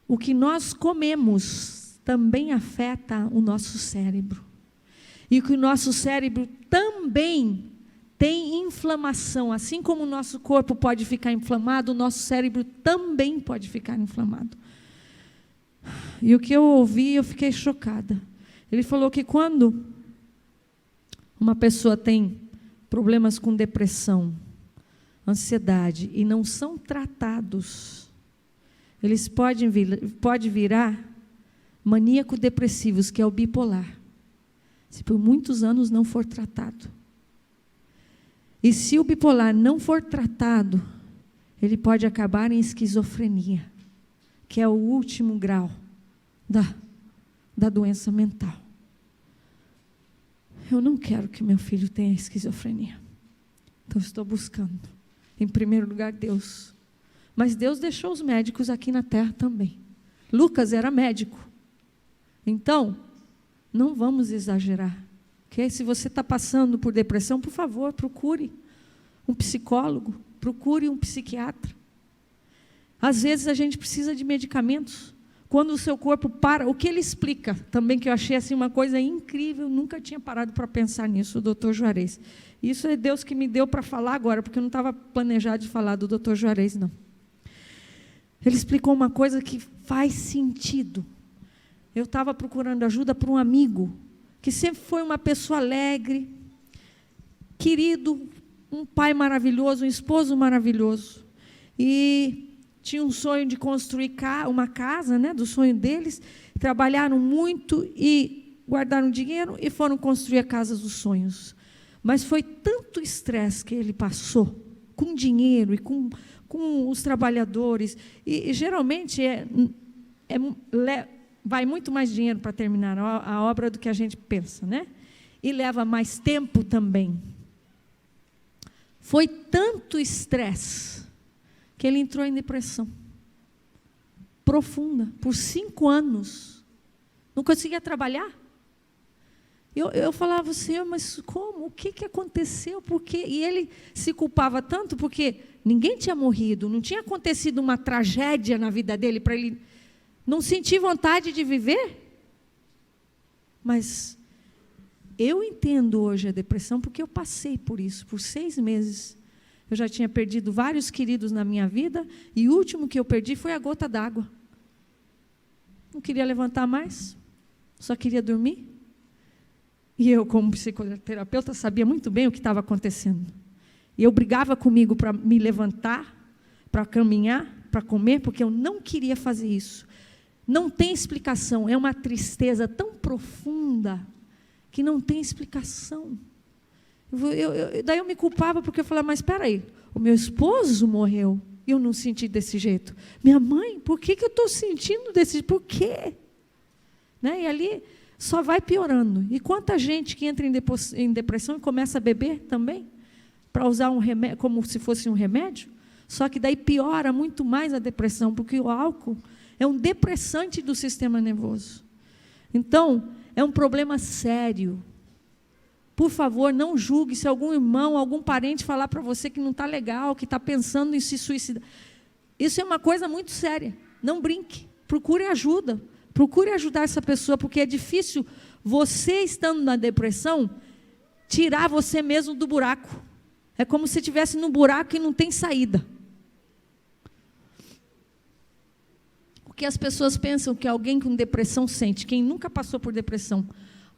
S1: o que nós comemos também afeta o nosso cérebro. E que o nosso cérebro também tem inflamação. Assim como o nosso corpo pode ficar inflamado, o nosso cérebro também pode ficar inflamado. E o que eu ouvi, eu fiquei chocada. Ele falou que quando uma pessoa tem problemas com depressão, ansiedade, e não são tratados, eles podem virar maníaco-depressivos, que é o bipolar, se por muitos anos não for tratado. E se o bipolar não for tratado, ele pode acabar em esquizofrenia, que é o último grau da doença mental. Eu não quero que meu filho tenha esquizofrenia. Então, estou buscando, em primeiro lugar, Deus. Mas Deus deixou os médicos aqui na terra também. Lucas era médico. Então, não vamos exagerar. Okay? Se você está passando por depressão, por favor, procure um psicólogo, procure um psiquiatra. Às vezes, a gente precisa de medicamentos. Quando o seu corpo para, o que ele explica também, que eu achei assim, uma coisa incrível, nunca tinha parado para pensar nisso, o Dr. Juarez. Isso é Deus que me deu para falar agora, porque eu não estava planejado de falar do Dr. Juarez, não. Ele explicou uma coisa que faz sentido. Eu estava procurando ajuda para um amigo, que sempre foi uma pessoa alegre, querido, um pai maravilhoso, um esposo maravilhoso. E tinha um sonho de construir uma casa, né, do sonho deles. Trabalharam muito e guardaram dinheiro e foram construir a casa dos sonhos. Mas foi tanto estresse que ele passou com dinheiro e com os trabalhadores. E geralmente vai muito mais dinheiro para terminar a obra do que a gente pensa, né? E leva mais tempo também. Foi tanto estresse que ele entrou em depressão profunda, por 5 anos. Não conseguia trabalhar. Eu falava, Senhor, mas como? O que aconteceu? Por quê? E ele se culpava tanto porque ninguém tinha morrido, não tinha acontecido uma tragédia na vida dele para ele não sentir vontade de viver. Mas eu entendo hoje a depressão porque eu passei por isso, por 6 meses. Eu já tinha perdido vários queridos na minha vida, e o último que eu perdi foi a gota d'água. Não queria levantar mais, só queria dormir. E eu, como psicoterapeuta, sabia muito bem o que estava acontecendo. E eu brigava comigo para me levantar, para caminhar, para comer, porque eu não queria fazer isso. Não tem explicação, é uma tristeza tão profunda que não tem explicação. Daí eu me culpava porque eu falava, mas espera aí, o meu esposo morreu, eu não senti desse jeito? Minha mãe, por que eu estou sentindo desse jeito? Por quê? Né? E ali só vai piorando. E quanta gente que entra em depressão e começa a beber também, para usar um remédio, como se fosse um remédio, só que daí piora muito mais a depressão, porque o álcool é um depressante do sistema nervoso. Então, é um problema sério. Por favor, não julgue se algum irmão, algum parente falar para você que não está legal, que está pensando em se suicidar. Isso é uma coisa muito séria. Não brinque. Procure ajuda. Procure ajudar essa pessoa, porque é difícil você, estando na depressão, tirar você mesmo do buraco. É como se estivesse num buraco e não tem saída. O que as pessoas pensam que alguém com depressão sente? Quem nunca passou por depressão?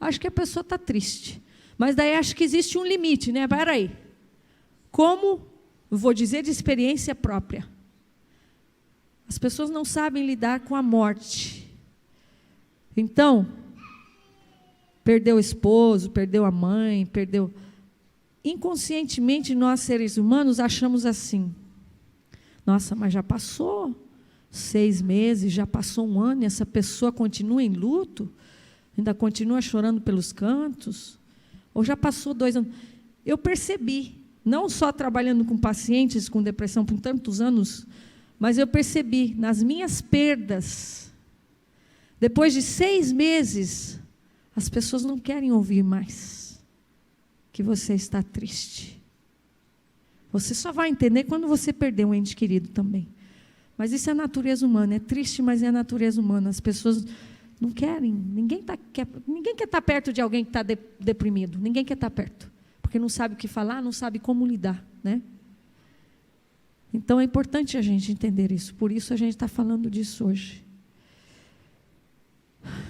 S1: Acho que a pessoa está triste. Mas daí acho que existe um limite, né? Peraí. Como, vou dizer de experiência própria, as pessoas não sabem lidar com a morte. Então, perdeu o esposo, perdeu a mãe, perdeu... Inconscientemente, nós, seres humanos, achamos assim. Nossa, mas já passou 6 meses, já passou 1 ano, e essa pessoa continua em luto? Ainda continua chorando pelos cantos? Ou já passou 2 anos? Eu percebi, não só trabalhando com pacientes com depressão por tantos anos, mas eu percebi nas minhas perdas, depois de 6 meses, as pessoas não querem ouvir mais que você está triste. Você só vai entender quando você perder um ente querido também. Mas isso é a natureza humana, é triste, mas é a natureza humana. As pessoas não querem, ninguém quer estar perto de alguém que está deprimido, ninguém quer estar perto, porque não sabe o que falar, não sabe como lidar, né? Então é importante a gente entender isso, por isso a gente está falando disso hoje.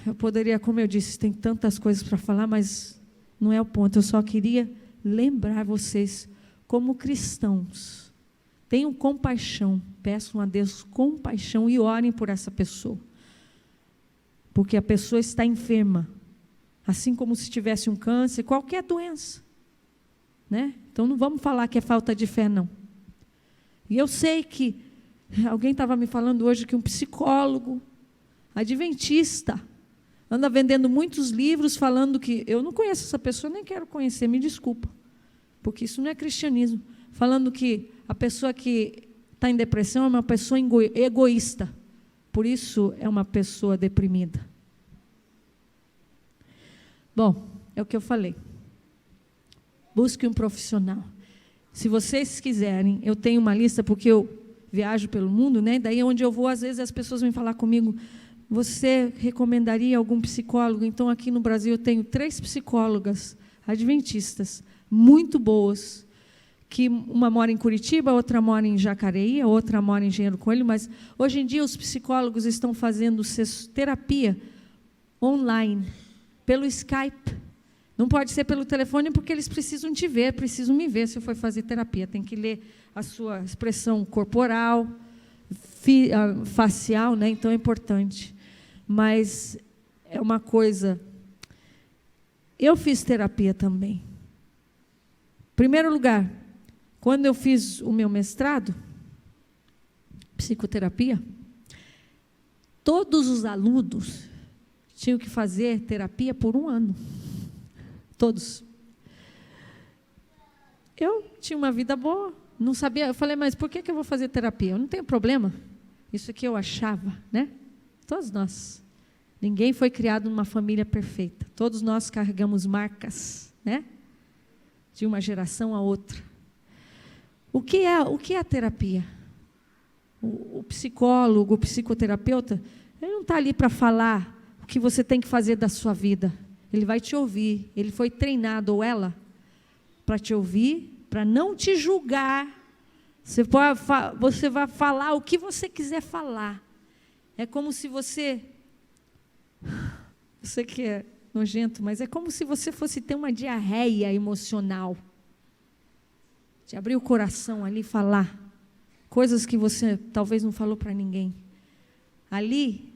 S1: Eu poderia, como eu disse, tem tantas coisas para falar, mas não é o ponto, eu só queria lembrar vocês, como cristãos, tenham compaixão, peçam a Deus compaixão e orem por essa pessoa. Porque a pessoa está enferma, assim como se tivesse um câncer, qualquer doença, né? Então não vamos falar que é falta de fé, não. E eu sei que, alguém estava me falando hoje que um psicólogo, adventista, anda vendendo muitos livros falando que, eu não conheço essa pessoa, nem quero conhecer, me desculpa, porque isso não é cristianismo, falando que a pessoa que está em depressão é uma pessoa egoísta. Por isso, é uma pessoa deprimida. Bom, é o que eu falei. Busque um profissional. Se vocês quiserem, eu tenho uma lista, porque eu viajo pelo mundo, né? Daí onde eu vou, às vezes as pessoas vêm falar comigo, você recomendaria algum psicólogo? Então, aqui no Brasil, eu tenho 3 psicólogas adventistas, muito boas, que uma mora em Curitiba, outra mora em Jacareí, a outra mora em Engenheiro Coelho, mas hoje em dia os psicólogos estão fazendo terapia online, pelo Skype. Não pode ser pelo telefone, porque eles precisam te ver, precisam me ver se eu for fazer terapia. Tem que ler a sua expressão corporal, facial, né? Então é importante. Mas é uma coisa... Eu fiz terapia também. Em primeiro lugar, quando eu fiz o meu mestrado, psicoterapia, todos os alunos tinham que fazer terapia por 1 ano. Todos. Eu tinha uma vida boa, não sabia. Eu falei, mas por que eu vou fazer terapia? Eu não tenho problema. Isso que eu achava, né? Todos nós. Ninguém foi criado numa família perfeita. Todos nós carregamos marcas, né? De uma geração a outra. O que é a terapia? O psicólogo, o psicoterapeuta, ele não está ali para falar o que você tem que fazer da sua vida. Ele vai te ouvir. Ele foi treinado, ou ela, para te ouvir, para não te julgar. Você vai falar o que você quiser falar. É como se você que é nojento, mas é como se você fosse ter uma diarreia emocional. De abrir o coração ali e falar coisas que você talvez não falou para ninguém. Ali,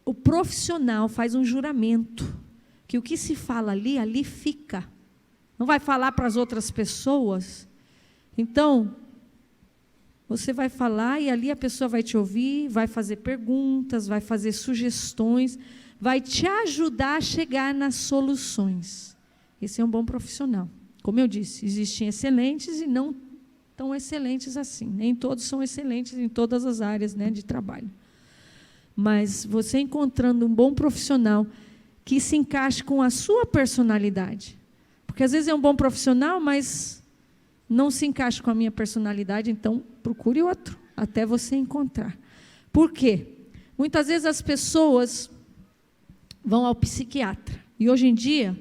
S1: o profissional faz um juramento, que o que se fala ali fica. Não vai falar para as outras pessoas. Então, Você vai falar e ali a pessoa vai te ouvir, vai fazer perguntas, vai fazer sugestões, vai te ajudar a chegar nas soluções. Esse é um bom profissional. Como eu disse, existem excelentes e não tão excelentes assim. Nem todos são excelentes em todas as áreas, né, de trabalho. Mas você encontrando um bom profissional que se encaixe com a sua personalidade. Porque às vezes é um bom profissional, mas não se encaixa com a minha personalidade, então procure outro, até você encontrar. Por quê? Muitas vezes as pessoas vão ao psiquiatra. E hoje em dia,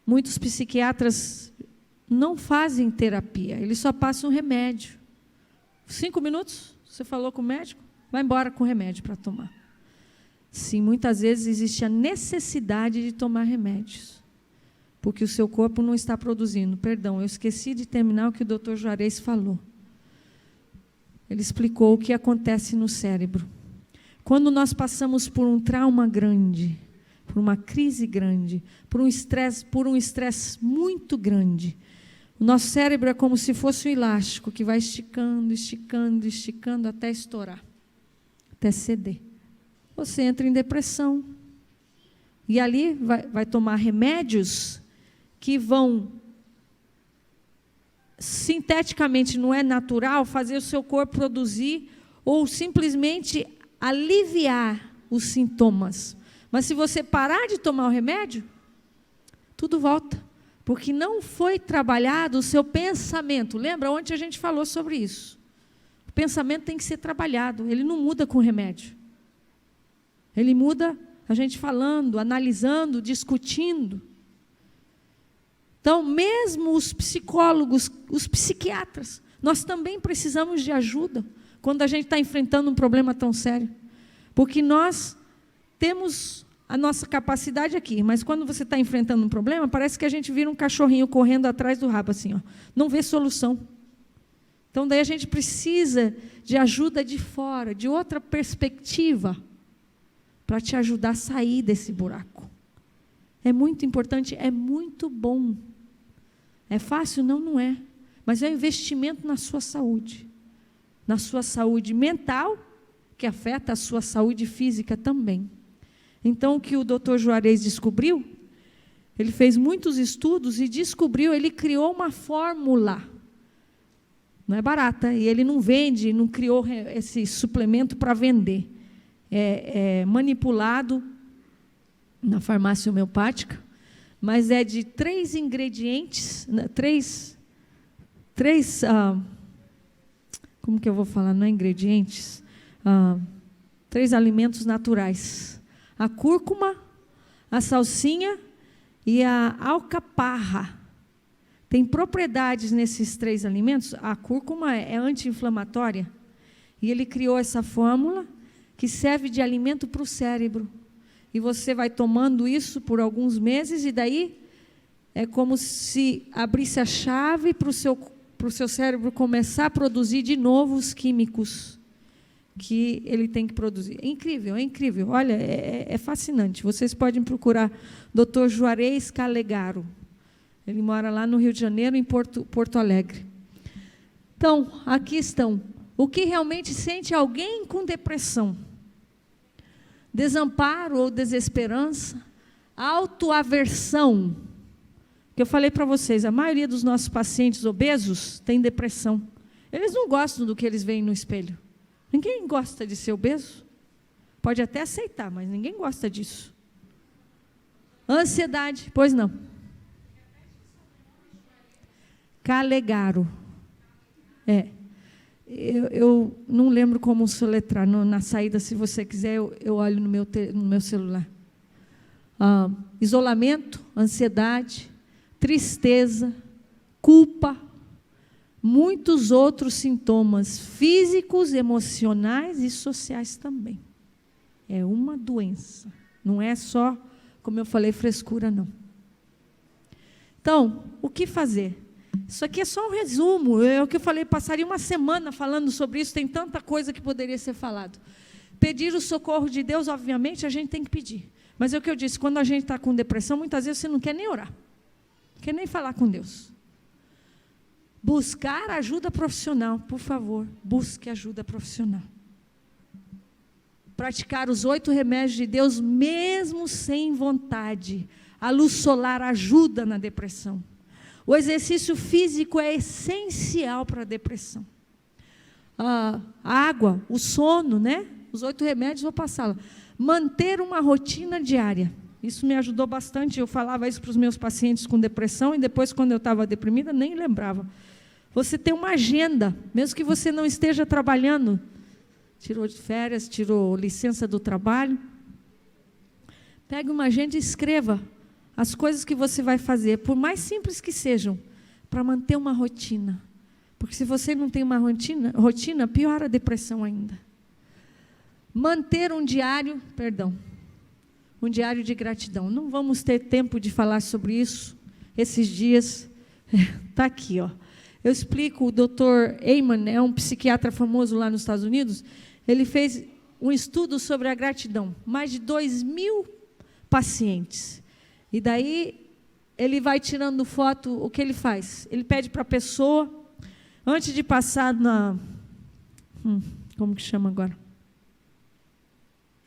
S1: muitos psiquiatras não fazem terapia, eles só passam remédio. 5 minutos, você falou com o médico, vai embora com o remédio para tomar. Sim, muitas vezes existe a necessidade de tomar remédios, porque o seu corpo não está produzindo. Perdão, eu esqueci de terminar o que o Dr. Juarez falou. Ele explicou o que acontece no cérebro. Quando nós passamos por um trauma grande, por uma crise grande, por um estresse muito grande, o nosso cérebro é como se fosse um elástico que vai esticando, esticando, esticando até estourar, até ceder. Você entra em depressão. E ali vai tomar remédios que vão, sinteticamente, não é natural, fazer o seu corpo produzir ou simplesmente aliviar os sintomas. Mas se você parar de tomar o remédio, tudo volta. Porque não foi trabalhado o seu pensamento. Lembra? Ontem a gente falou sobre isso. O pensamento tem que ser trabalhado. Ele não muda com o remédio. Ele muda a gente falando, analisando, discutindo. Então, mesmo os psicólogos, os psiquiatras, nós também precisamos de ajuda quando a gente está enfrentando um problema tão sério. Porque nós temos a nossa capacidade aqui, mas quando você está enfrentando um problema, parece que a gente vira um cachorrinho correndo atrás do rabo, assim, ó, não vê solução. Então, daí a gente precisa de ajuda de fora, de outra perspectiva, para te ajudar a sair desse buraco. É muito importante, é muito bom. É fácil? Não, não é. Mas é um investimento na sua saúde mental, que afeta a sua saúde física também. Então, o que o Dr. Juarez descobriu, ele fez muitos estudos e descobriu, ele criou uma fórmula. Não é barata, e ele não vende, não criou esse suplemento para vender. É manipulado na farmácia homeopática, mas é de 3 ingredientes, como que eu vou falar? Não é ingredientes, 3 alimentos naturais. A cúrcuma, a salsinha e a alcaparra. Tem propriedades nesses 3 alimentos. A cúrcuma é anti-inflamatória. E ele criou essa fórmula que serve de alimento para o cérebro. E você vai tomando isso por alguns meses e daí é como se abrisse a chave para o seu cérebro começar a produzir de novo os químicos que ele tem que produzir. É incrível, é incrível. Olha, é fascinante. Vocês podem procurar Dr. Juarez Calegaro. Ele mora lá no Rio de Janeiro, em Porto Alegre. Então, aqui estão. O que realmente sente alguém com depressão? Desamparo ou desesperança? Autoaversão. Que eu falei para vocês, a maioria dos nossos pacientes obesos tem depressão. Eles não gostam do que eles veem no espelho. Ninguém gosta de ser obeso. Pode até aceitar, mas ninguém gosta disso. Ansiedade, pois não. Calegaro. Eu não lembro como soletrar. Na saída, se você quiser, eu olho no meu celular. Isolamento, ansiedade, tristeza, culpa, muitos outros sintomas físicos, emocionais e sociais também. É uma doença. Não é só, como eu falei, frescura, não. Então, o que fazer? Isso aqui é só um resumo. É o que eu falei, passaria uma semana falando sobre isso, tem tanta coisa que poderia ser falado. Pedir o socorro de Deus, obviamente, a gente tem que pedir. Mas é o que eu disse, quando a gente está com depressão, muitas vezes você não quer nem orar. Não quer nem falar com Deus. Buscar ajuda profissional, por favor, busque ajuda profissional. Praticar os 8 remédios de Deus, mesmo sem vontade. A luz solar ajuda na depressão. O exercício físico é essencial para a depressão. A água, o sono, né? Os 8 remédios, vou passá-la. Manter uma rotina diária. Isso me ajudou bastante. Eu falava isso para os meus pacientes com depressão, e depois, quando eu estava deprimida, nem lembrava. Você tem uma agenda, mesmo que você não esteja trabalhando, tirou de férias, tirou licença do trabalho, pegue uma agenda e escreva as coisas que você vai fazer, por mais simples que sejam, para manter uma rotina. Porque se você não tem uma rotina, piora a depressão ainda. Manter um diário de gratidão. Não vamos ter tempo de falar sobre isso esses dias. Está aqui, ó. Eu explico, o Dr. Amen é um psiquiatra famoso lá nos Estados Unidos. Ele fez um estudo sobre a gratidão. Mais de 2.000 pacientes. E daí, ele vai tirando foto, o que ele faz? Ele pede para a pessoa, antes de passar na... como que chama agora?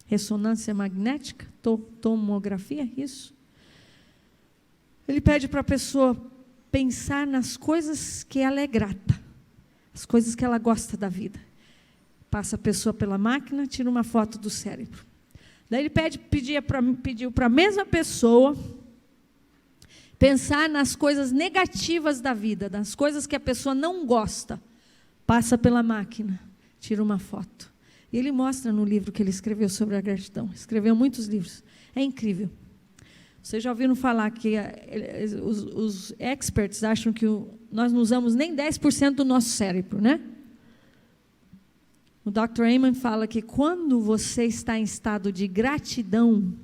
S1: Ressonância magnética? Tomografia, isso? Ele pede para a pessoa pensar nas coisas que ela é grata, as coisas que ela gosta da vida. Passa a pessoa pela máquina, tira uma foto do cérebro. Daí ele pediu para a mesma pessoa pensar nas coisas negativas da vida, nas coisas que a pessoa não gosta. Passa pela máquina, tira uma foto. E ele mostra no livro que ele escreveu sobre a gratidão. Escreveu muitos livros. É incrível. Vocês já ouviram falar que os experts acham que nós não usamos nem 10% do nosso cérebro, né? O Dr. Amen fala que quando você está em estado de gratidão,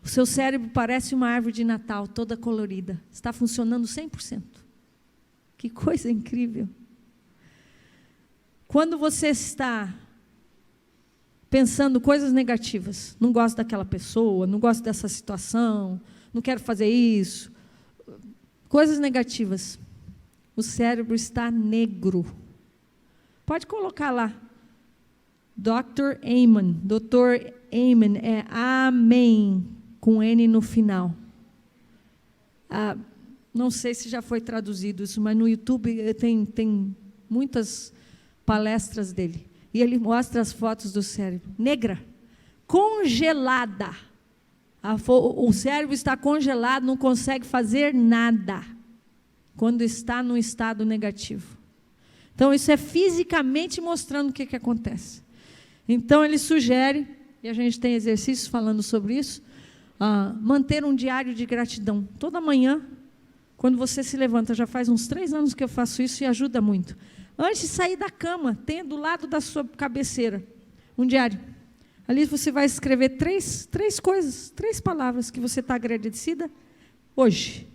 S1: o seu cérebro parece uma árvore de Natal, toda colorida. Está funcionando 100%. Que coisa incrível. Quando você está pensando coisas negativas, não gosto daquela pessoa, não gosto dessa situação, não quero fazer isso, coisas negativas, o cérebro está negro. Pode colocar lá, Dr. Amen, Dr. Amen é amém, com N no final. Não sei se já foi traduzido isso, mas no YouTube tem muitas palestras dele. E ele mostra as fotos do cérebro. Negra, congelada. O cérebro está congelado, não consegue fazer nada quando está num estado negativo. Então, isso é fisicamente mostrando o que acontece. Então, ele sugere, e a gente tem exercícios falando sobre isso, manter um diário de gratidão. Toda manhã, quando você se levanta, já faz uns 3 anos que eu faço isso e ajuda muito. Antes de sair da cama, tenha do lado da sua cabeceira um diário. Ali você vai escrever três coisas, 3 palavras que você está agradecida hoje.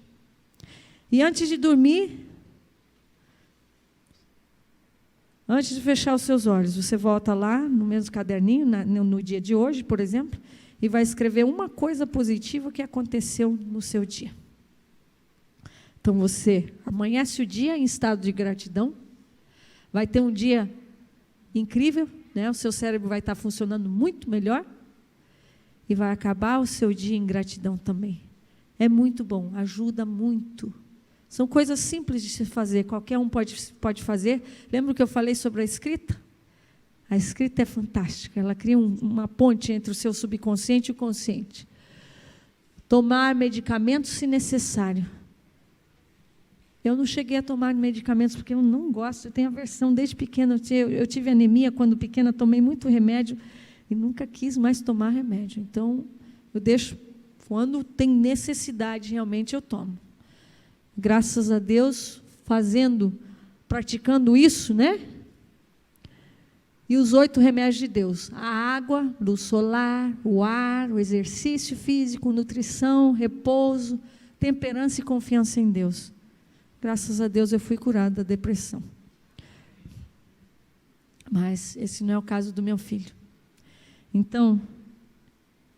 S1: E antes de dormir, antes de fechar os seus olhos, você volta lá no mesmo caderninho, no dia de hoje, por exemplo, e vai escrever uma coisa positiva que aconteceu no seu dia. Então você amanhece o dia em estado de gratidão, vai ter um dia incrível, né? O seu cérebro vai estar funcionando muito melhor e vai acabar o seu dia em gratidão também. É muito bom, ajuda muito. São coisas simples de se fazer, qualquer um pode fazer. Lembra que eu falei sobre a escrita? A escrita é fantástica, ela cria uma ponte entre o seu subconsciente e o consciente. Tomar medicamentos se necessário. Eu não cheguei a tomar medicamentos porque eu não gosto, eu tenho aversão desde pequena. Eu tive anemia quando pequena, tomei muito remédio e nunca quis mais tomar remédio. Então, eu deixo, quando tem necessidade, realmente eu tomo. Graças a Deus, praticando isso, né? E os 8 remédios de Deus: a água, luz solar, o ar, o exercício físico, nutrição, repouso, temperança e confiança em Deus. Graças a Deus eu fui curada da depressão. Mas esse não é o caso do meu filho. Então,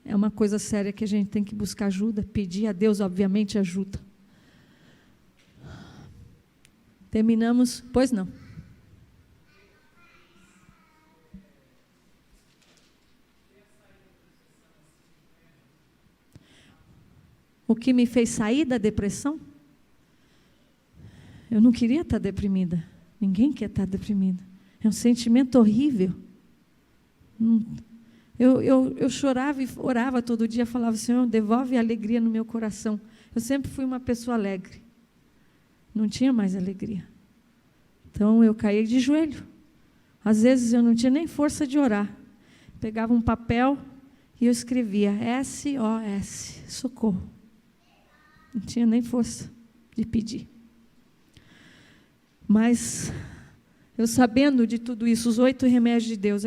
S1: é uma coisa séria que a gente tem que buscar ajuda, pedir a Deus, obviamente, ajuda. Terminamos, pois não. O que me fez sair da depressão? Eu não queria estar deprimida. Ninguém quer estar deprimida. É um sentimento horrível. Eu chorava e orava todo dia, falava, Senhor, devolve a alegria no meu coração. Eu sempre fui uma pessoa alegre. Não tinha mais alegria. Então, eu caí de joelho. Às vezes, eu não tinha nem força de orar. Pegava um papel e eu escrevia SOS, socorro. Não tinha nem força de pedir. Mas, eu sabendo de tudo isso, os 8 remédios de Deus,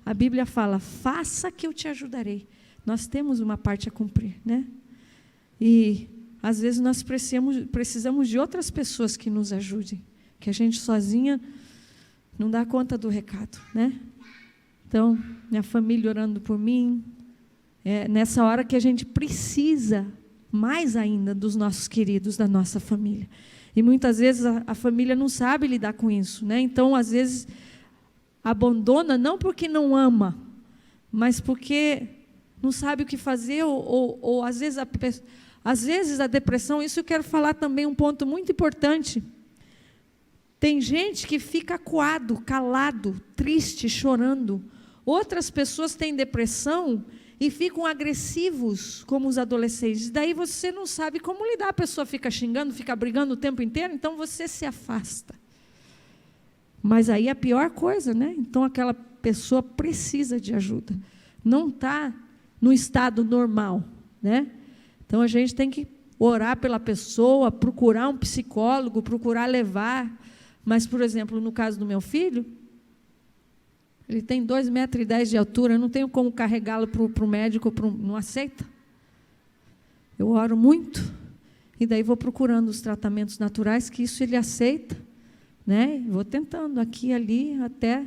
S1: a Bíblia fala, faça que eu te ajudarei. Nós temos uma parte a cumprir, né? E, às vezes, nós precisamos de outras pessoas que nos ajudem, que a gente sozinha não dá conta do recado, né? Então, minha família orando por mim, nessa hora que a gente precisa mais ainda dos nossos queridos, da nossa família. E muitas vezes a família não sabe lidar com isso, né? Então, às vezes, abandona, não porque não ama, mas porque não sabe o que fazer, ou às vezes a depressão, isso eu quero falar também, um ponto muito importante. Tem gente que fica acuado, calado, triste, chorando. Outras pessoas têm depressão e ficam agressivos, como os adolescentes. Daí você não sabe como lidar, a pessoa fica xingando, fica brigando o tempo inteiro, então você se afasta. Mas aí é a pior coisa, né? Então aquela pessoa precisa de ajuda. Não está no estado normal, né? Então a gente tem que orar pela pessoa, procurar um psicólogo, procurar levar. Mas, por exemplo, no caso do meu filho, ele tem 2,10 metros de altura, eu não tenho como carregá-lo para o médico, não aceita. Eu oro muito, e daí vou procurando os tratamentos naturais, que isso ele aceita, né? Vou tentando aqui e ali, até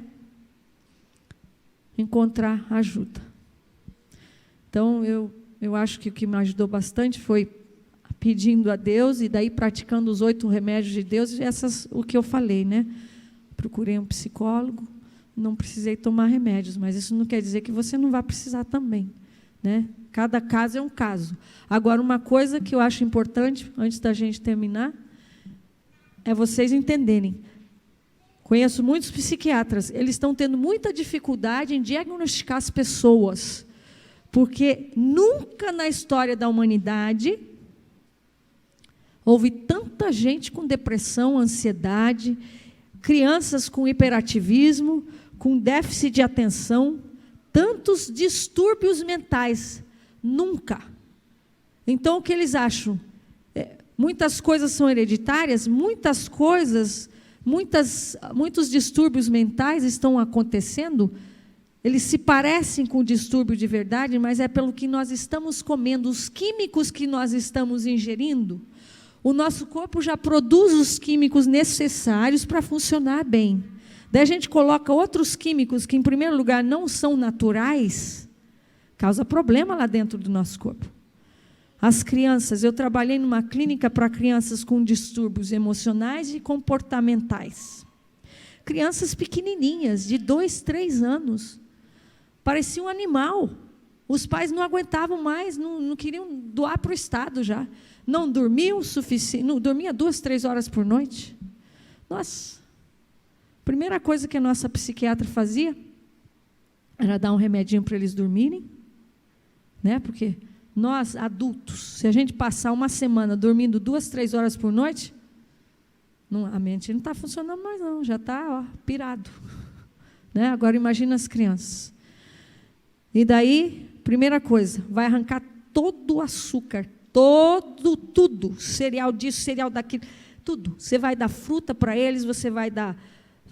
S1: encontrar ajuda. Então, eu acho que o que me ajudou bastante foi pedindo a Deus, e daí praticando os 8 remédios de Deus, o que eu falei, né? Procurei um psicólogo, não precisei tomar remédios, mas isso não quer dizer que você não vai precisar também, né? Cada caso é um caso. Agora, uma coisa que eu acho importante, antes da gente terminar, é vocês entenderem. Conheço muitos psiquiatras, eles estão tendo muita dificuldade em diagnosticar as pessoas, porque nunca na história da humanidade houve tanta gente com depressão, ansiedade, crianças com hiperativismo, com déficit de atenção, tantos distúrbios mentais. Nunca. Então, o que eles acham? Muitas coisas são hereditárias, muitos distúrbios mentais estão acontecendo, eles se parecem com o distúrbio de verdade, mas é pelo que nós estamos comendo, os químicos que nós estamos ingerindo. O nosso corpo já produz os químicos necessários para funcionar bem. Daí a gente coloca outros químicos que, em primeiro lugar, não são naturais, causa problema lá dentro do nosso corpo. As crianças, eu trabalhei numa clínica para crianças com distúrbios emocionais e comportamentais. Crianças pequenininhas, de 2, 3 anos, parecia um animal. Os pais não aguentavam mais, não queriam doar para o Estado já. Não dormiam o suficiente, não dormia 2, 3 horas por noite. Nossa, a primeira coisa que a nossa psiquiatra fazia era dar um remedinho para eles dormirem, né? Porque nós, adultos, se a gente passar uma semana dormindo 2, 3 horas por noite, a mente não está funcionando mais não, já está pirado. Né? Agora imagina as crianças. E daí, primeira coisa, vai arrancar todo o açúcar, tudo, cereal disso, cereal daquilo, tudo. Você vai dar fruta para eles, você vai dar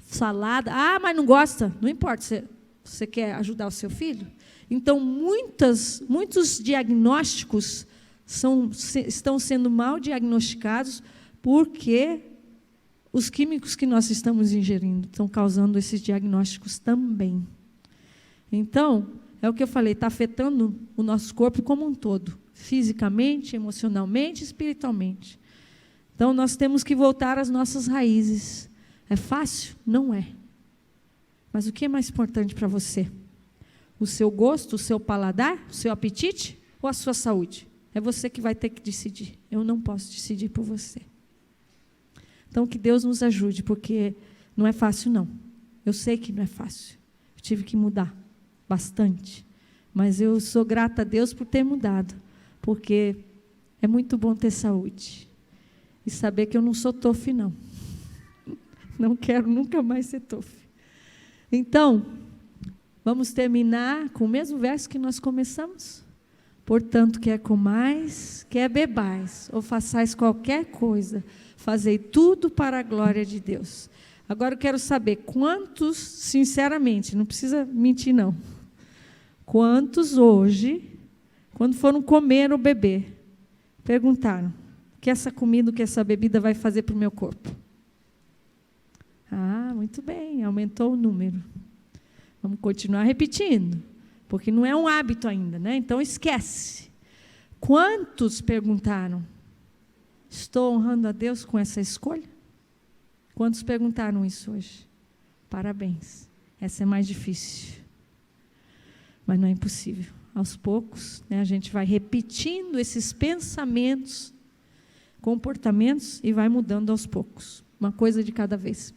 S1: salada. Ah, mas não gosta? Não importa, você quer ajudar o seu filho? Então, muitos diagnósticos estão sendo mal diagnosticados porque os químicos que nós estamos ingerindo estão causando esses diagnósticos também. Então, é o que eu falei, está afetando o nosso corpo como um todo, fisicamente, emocionalmente, espiritualmente. Então, nós temos que voltar às nossas raízes. É fácil? Não é. Mas o que é mais importante para você? O seu gosto, o seu paladar, o seu apetite ou a sua saúde? É você que vai ter que decidir. Eu não posso decidir por você. Então, que Deus nos ajude, porque não é fácil, não. Eu sei que não é fácil. Eu tive que mudar bastante. Mas eu sou grata a Deus por ter mudado, porque é muito bom ter saúde. E saber que eu não sou tofe, não. Não quero nunca mais ser tofe. Então, vamos terminar com o mesmo verso que nós começamos. Portanto, quer comais, quer bebais, ou façais qualquer coisa, fazei tudo para a glória de Deus. Agora eu quero saber quantos, sinceramente, não precisa mentir não, quantos hoje, quando foram comer ou beber, perguntaram, o que essa comida, o que essa bebida vai fazer para o meu corpo? Ah, muito bem, aumentou o número. Vamos continuar repetindo, porque não é um hábito ainda, né? Então esquece. Quantos perguntaram, estou honrando a Deus com essa escolha? Quantos perguntaram isso hoje? Parabéns. Essa é mais difícil. Mas não é impossível. Aos poucos, né, a gente vai repetindo esses pensamentos, comportamentos e vai mudando aos poucos. Uma coisa de cada vez.